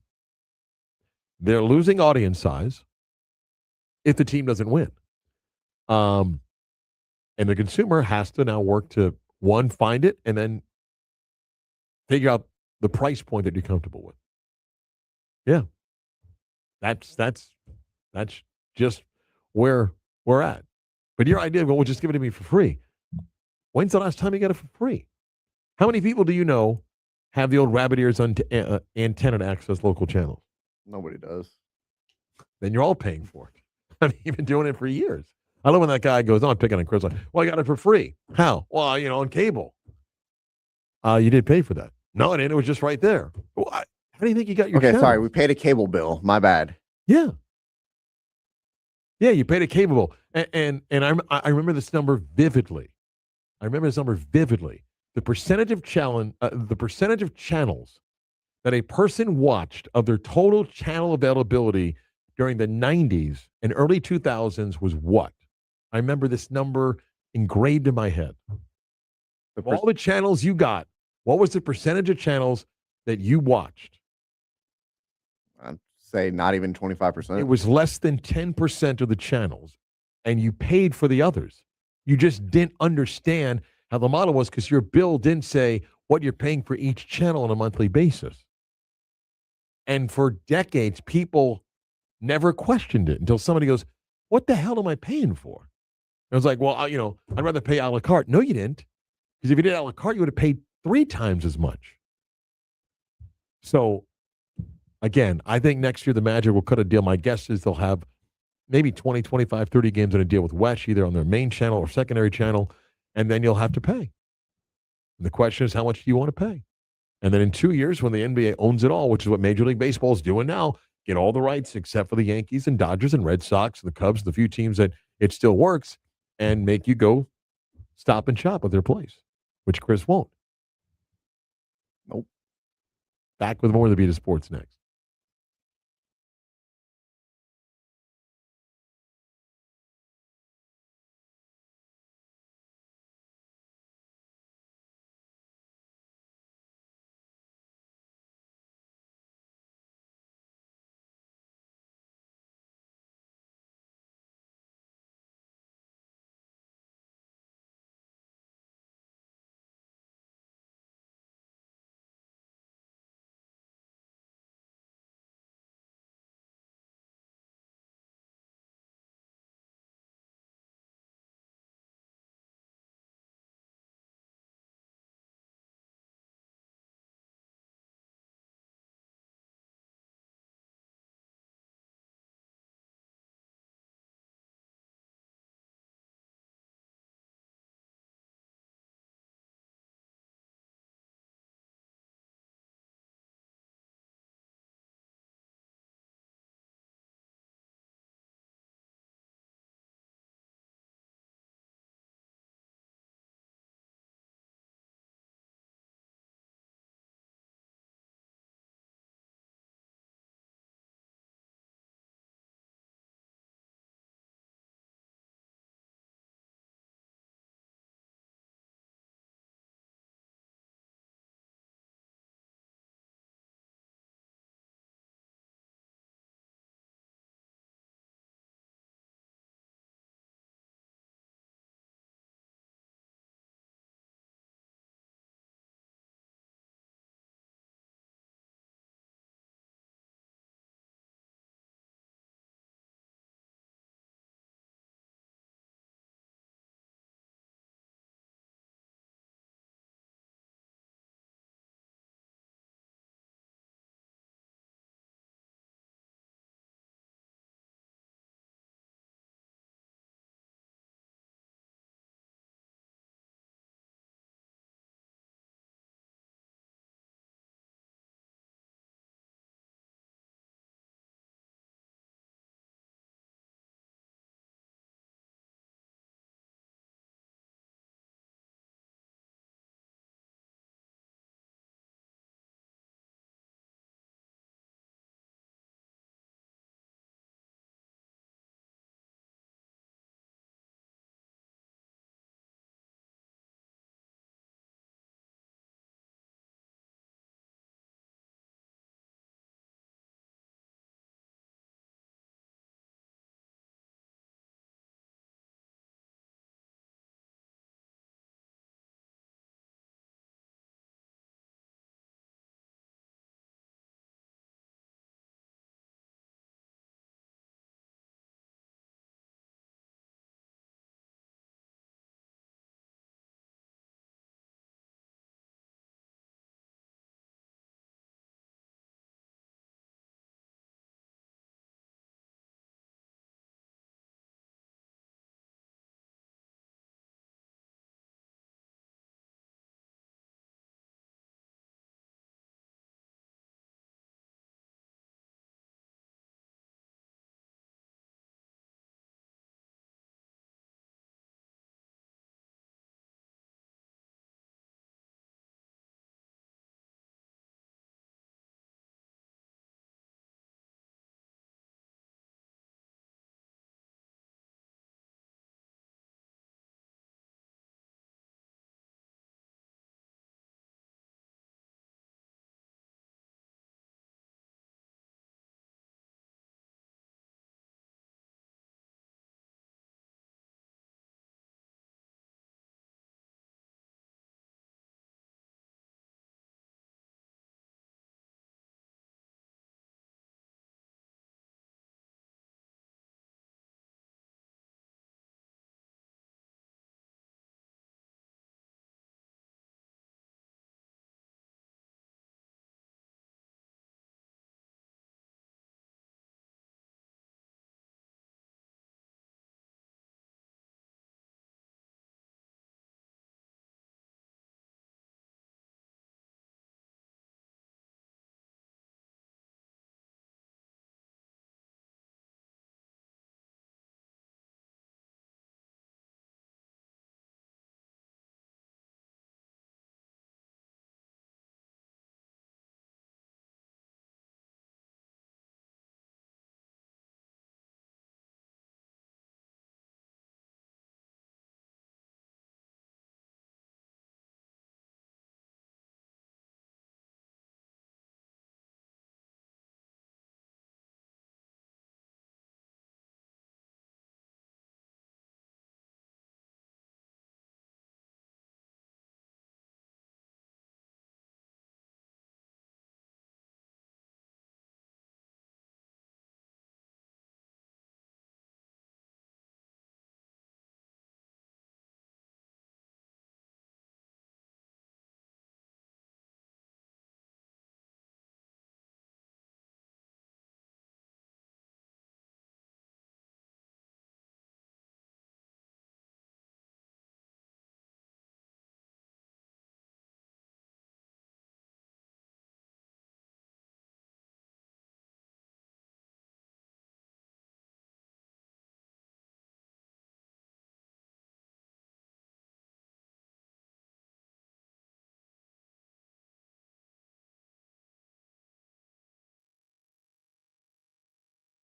They're losing audience size if the team doesn't win. And the consumer has to now work to, one, find it, and then figure out the price point that you're comfortable with. Yeah. That's just where we're at. But your idea of, well, just give it to me for free. When's the last time you got it for free? How many people do you know have the old rabbit ears antenna to access local channels? Nobody does. Then you're all paying for it. I mean, you've been doing it for years. I love when that guy goes on picking on Chris. Like, well, I got it for free. How? Well, on cable. You did pay for that. No, I didn't. It was just right there. Well, how do you think you got your channels? Sorry. We paid a cable bill. My bad. Yeah. Yeah, you paid a cable bill. And I remember this number vividly. the percentage of channels that a person watched of their total channel availability during the 90s and early 2000s was what? I remember this number engraved in my head. Of all the channels you got, what was the percentage of channels that you watched? I'd say not even 25%. It was less than 10% of the channels, and you paid for the others. You just didn't understand how the model was because your bill didn't say what you're paying for each channel on a monthly basis. And for decades, people never questioned it until somebody goes, what the hell am I paying for? And I was like, well, I'd rather pay a la carte. No, you didn't. Because if you did a la carte, you would have paid 3 times as much. So, again, I think next year the Magic will cut a deal. My guess is they'll have maybe 20, 25, 30 games in a deal with Wesh, either on their main channel or secondary channel, and then you'll have to pay. And the question is, how much do you want to pay? And then in 2 years, when the NBA owns it all, which is what Major League Baseball is doing now, get all the rights except for the Yankees and Dodgers and Red Sox and the Cubs, the few teams that it still works, and make you go stop and shop at their place, which Chris won't. Nope. Back with more of the Beat of Sports next.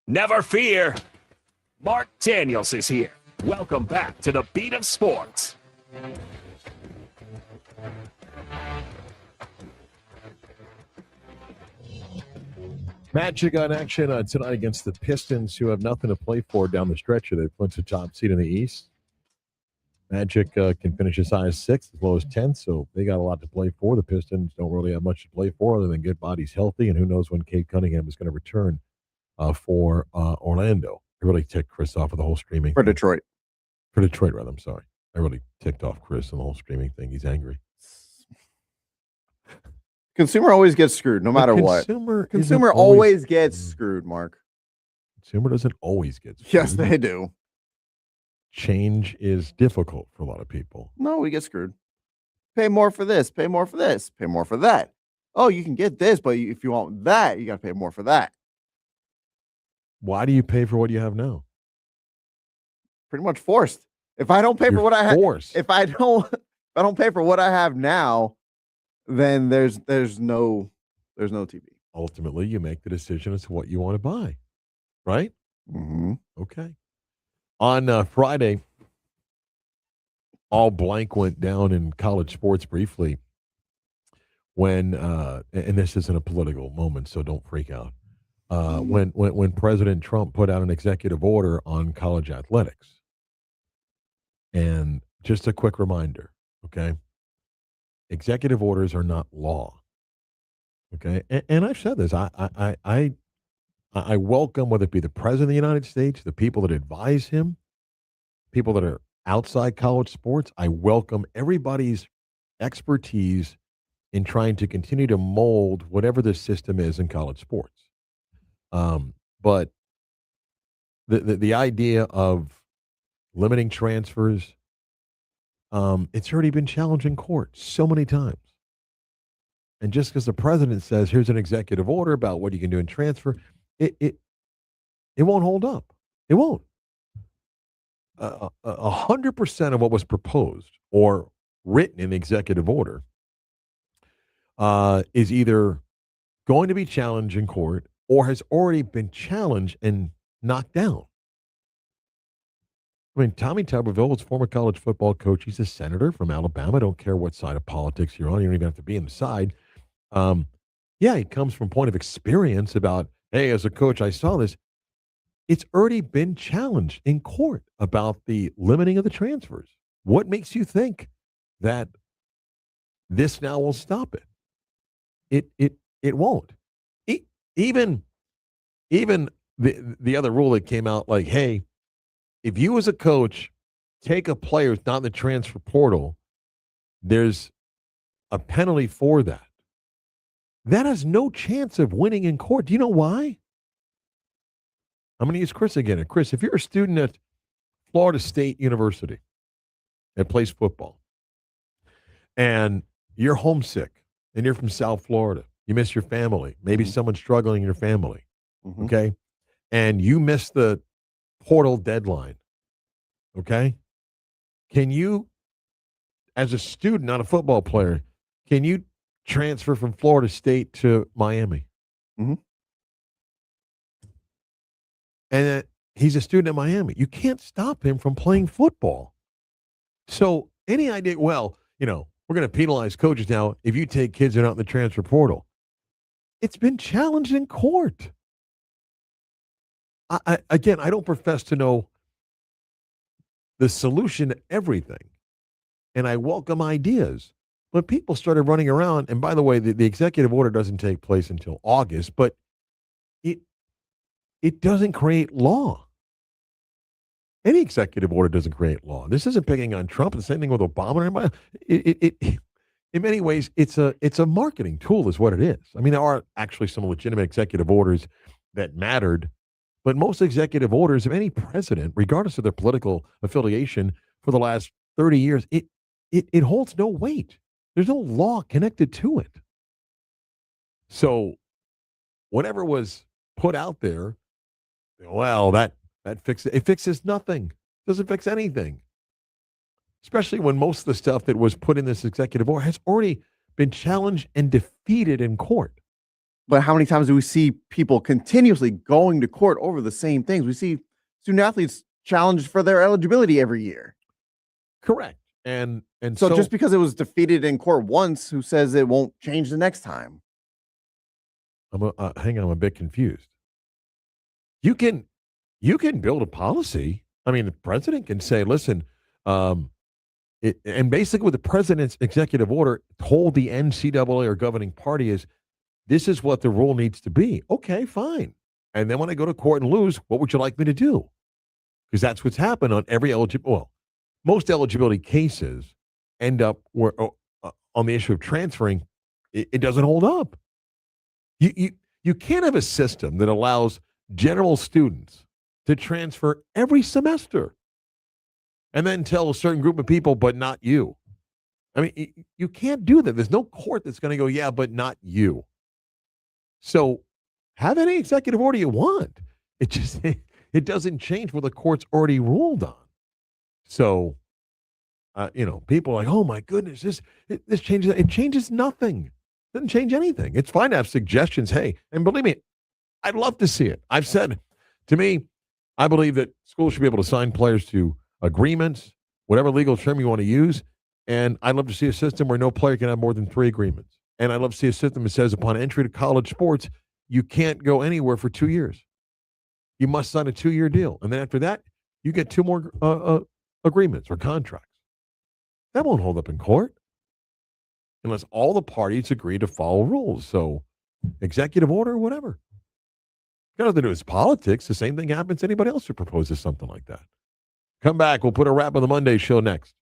Never fear. Marc Daniels is here. Welcome back to the Beat of Sports. Magic on action tonight against the Pistons, who have nothing to play for down the stretch. They clinch the top seed in the East. Magic can finish as high as 6th, as low as 10th, so they got a lot to play for. The Pistons don't really have much to play for other than good bodies healthy, and who knows when Cade Cunningham is going to return for Orlando. I really ticked Chris off with the whole streaming For thing. Detroit. For Detroit, rather. I'm sorry. I really ticked off Chris on the whole streaming thing. He's angry. Consumer always gets screwed, no matter what. Consumer always gets screwed, Mark. Consumer doesn't always get screwed. Yes, they do. Change is difficult for a lot of people. No, we get screwed. Pay more for this. Pay more for this. Pay more for that. Oh, you can get this, but if you want that, you got to pay more for that. Why do you pay for what you have now? Pretty much forced. If I don't pay for what I have, if I don't pay for what I have now, then there's no TV. Ultimately, you make the decision as to what you want to buy, right? Mm-hmm. Okay. On Friday, all blank went down in college sports briefly when, and this isn't a political moment, so don't freak out. When President Trump put out an executive order on college athletics. And just a quick reminder, okay? Executive orders are not law, okay? And I've said this. I welcome, whether it be the President of the United States, the people that advise him, people that are outside college sports, I welcome everybody's expertise in trying to continue to mold whatever the system is in college sports. But the idea of limiting transfers, it's already been challenged in court so many times. And just because the president says, here's an executive order about what you can do in transfer, it won't hold up. It won't. 100% of what was proposed or written in the executive order is either going to be challenged in court or has already been challenged and knocked down. I mean, Tommy Tuberville was a former college football coach. He's a senator from Alabama. I don't care what side of politics you're on. You don't even have to be on the side. Yeah, he comes from a point of experience about, hey, as a coach, I saw this. It's already been challenged in court about the limiting of the transfers. What makes you think that this now will stop it? It won't. Even the other rule that came out, like, hey, if you as a coach take a player who's not in the transfer portal, there's a penalty for that. That has no chance of winning in court. Do you know why? I'm going to use Chris again. Chris, if you're a student at Florida State University that plays football and you're homesick and you're from South Florida, you miss your family, maybe someone's struggling in your family, okay? And you miss the portal deadline, okay? Can you, as a student, not a football player, can you transfer from Florida State to Miami? Mm-hmm. And he's a student at Miami. You can't stop him from playing football. So any idea, well, we're going to penalize coaches now if you take kids that are not in the transfer portal. It's been challenged in court. I don't profess to know the solution to everything, and I welcome ideas. But people started running around, and by the way, the executive order doesn't take place until August, but it doesn't create law. Any executive order doesn't create law. This isn't picking on Trump. The same thing with Obama. And it in many ways, it's a marketing tool is what it is. I mean, there are actually some legitimate executive orders that mattered, but most executive orders of any president, regardless of their political affiliation for the last 30 years, it holds no weight. There's no law connected to it. So whatever was put out there, well, that fixes it fixes nothing. Doesn't fix anything. Especially when most of the stuff that was put in this executive order has already been challenged and defeated in court. But how many times do we see people continuously going to court over the same things? We see student athletes challenged for their eligibility every year. Correct. And So just because it was defeated in court once, who says it won't change the next time? hang on, I'm a bit confused. You can build a policy. I mean, the president can say, listen, and basically what the president's executive order told the NCAA or governing party is, this is what the rule needs to be. Okay, fine. And then when I go to court and lose, what would you like me to do? Because that's what's happened on every most eligibility cases end up where on the issue of transferring, it doesn't hold up. You can't have a system that allows general students to transfer every semester and then tell a certain group of people, but not you. I mean, you can't do that. There's no court that's going to go, yeah, but not you. So have any executive order you want. It just it doesn't change what the court's already ruled on. So, people are like, oh my goodness, this changes. It changes nothing. It doesn't change anything. It's fine to have suggestions. Hey, and believe me, I'd love to see it. I've said, to me, I believe that schools should be able to sign players to agreements, whatever legal term you want to use. And I'd love to see a system where no player can have more than 3 agreements. And I'd love to see a system that says upon entry to college sports, you can't go anywhere for 2 years. You must sign a 2-year deal. And then after that, you get 2 more agreements or contracts. That won't hold up in court unless all the parties agree to follow rules. So executive order, whatever. Got nothing to do with politics. The same thing happens to anybody else who proposes something like that. Come back. We'll put a wrap on the Monday show next.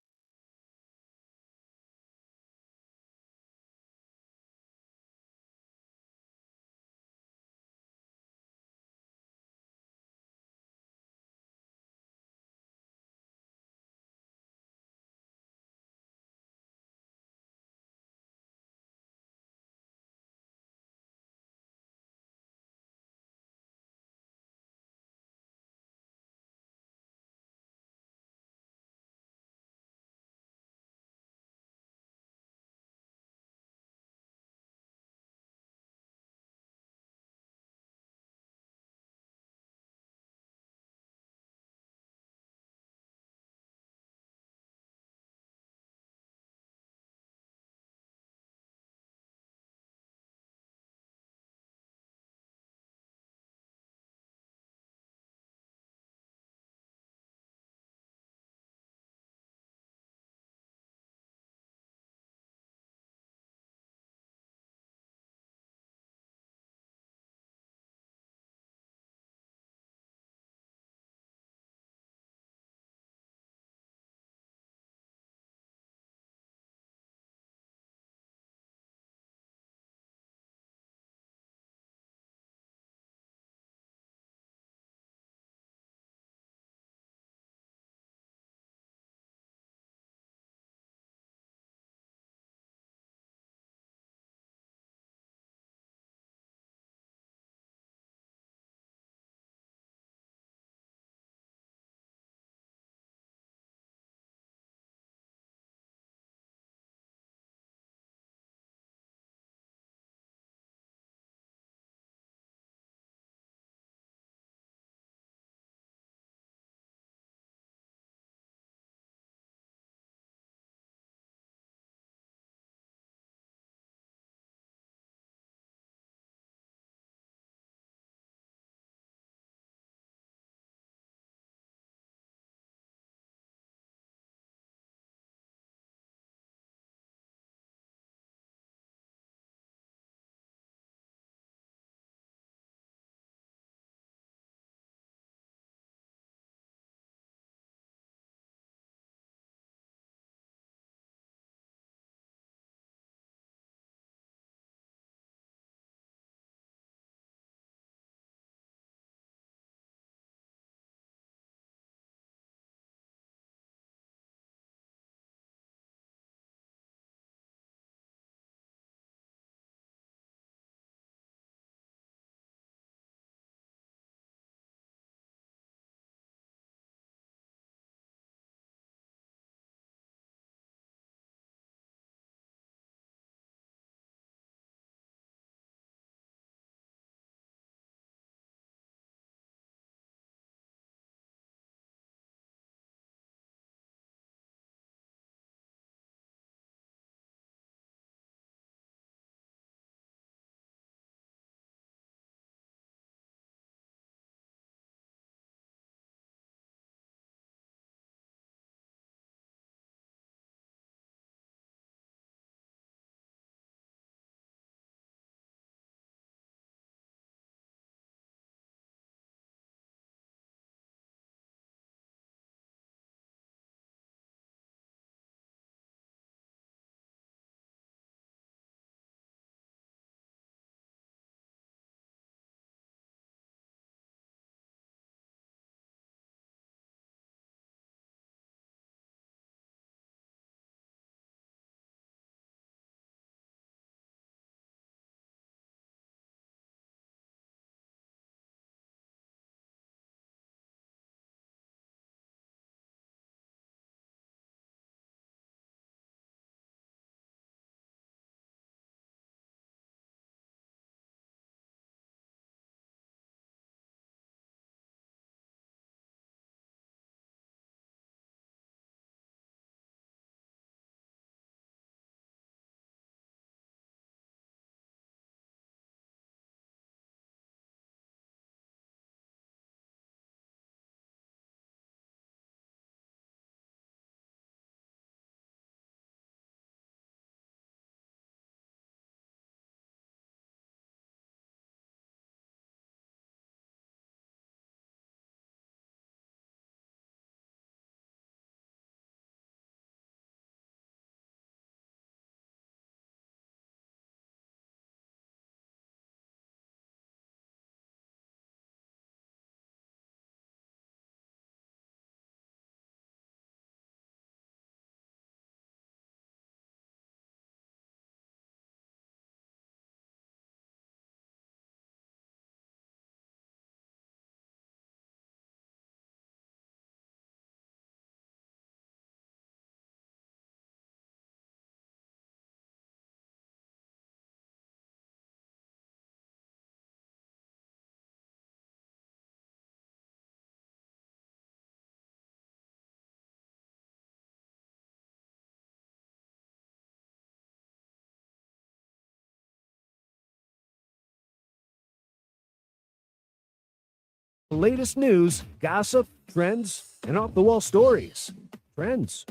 The latest news, gossip, trends, and off-the-wall stories. Trends.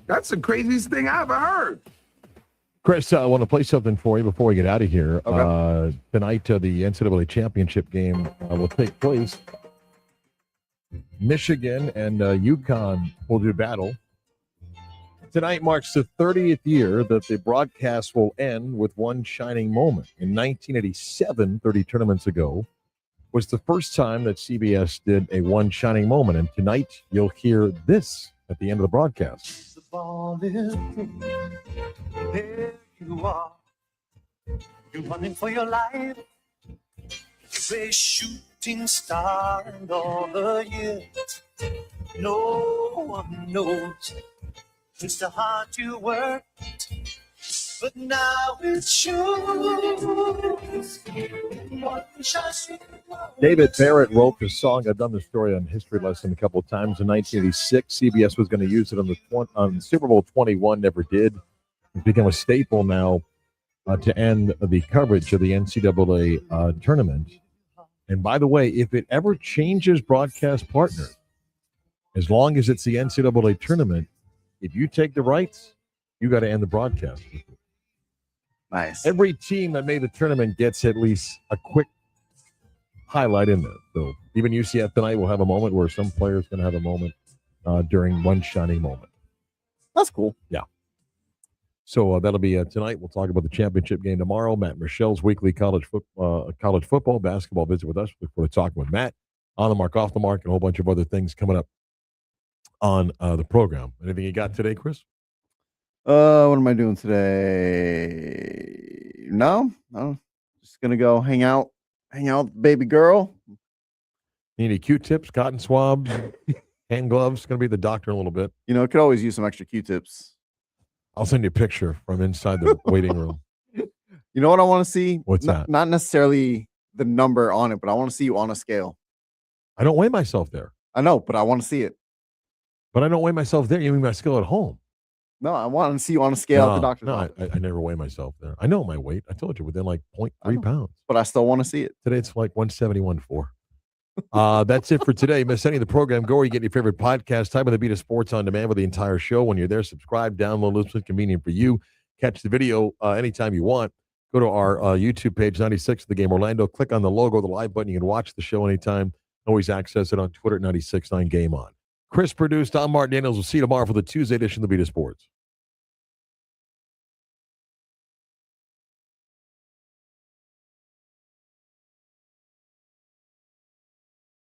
That's the craziest thing I ever heard. Chris, I want to play something for you before we get out of here. Okay. Tonight, the NCAA championship game will take place. Michigan and UConn will do battle. Tonight marks the 30th year that the broadcast will end with one shining moment. In 1987, 30 tournaments ago, was the first time that CBS did a one shining moment. And tonight, you'll hear this at the end of the broadcast. The ball is there you are. You're running for your life. You're a shooting star and all the years. No one knows just how hard you worked, but now it shows. David Barrett wrote this song. I've done this story on History Lesson a couple of times. In 1986, CBS was going to use it on Super Bowl 21, never did. It's become a staple now to end the coverage of the NCAA tournament. And by the way, if it ever changes broadcast partner, as long as it's the NCAA tournament, if you take the rights, you got to end the broadcast. Nice. Every team that made the tournament gets at least a quick highlight in there. So even UCF tonight will have a moment where some players going to have a moment during one shining moment. That's cool. Yeah. So that'll be tonight. We'll talk about the championship game tomorrow. Matt Michelle's weekly college football, basketball visit with us. Look forward to talking with Matt on the mark, off the mark, and a whole bunch of other things coming up on the program. Anything you got today, Chris? What am I doing today? No, just gonna go hang out with baby girl. Need any Q-tips, cotton swabs, hand gloves? Gonna be the doctor in a little bit. Could always use some extra Q-tips. I'll send you a picture from inside the waiting room. You know what I want to see? What's that? Not necessarily the number on it, but I want to see you on a scale. I don't weigh myself there. I know, but I want to see it. But I don't weigh myself there. You mean my scale at home? No, I want to see you on a scale at the doctor's office. I never weigh myself there. I know my weight. I told you, within like 0.3 pounds. But I still want to see it. Today it's like 171.4. That's it for today. Miss any of the program, go where you get your favorite podcast. Type in the Beat of Sports on demand for the entire show. When you're there, subscribe, download, listen, convenient for you. Catch the video anytime you want. Go to our YouTube page, 96 of the Game Orlando. Click on the logo, the live button. You can watch the show anytime. Always access it on Twitter at 96.9 Game On. Chris produced. I'm Marc Daniels. We'll see you tomorrow for the Tuesday edition of the Beat of Sports.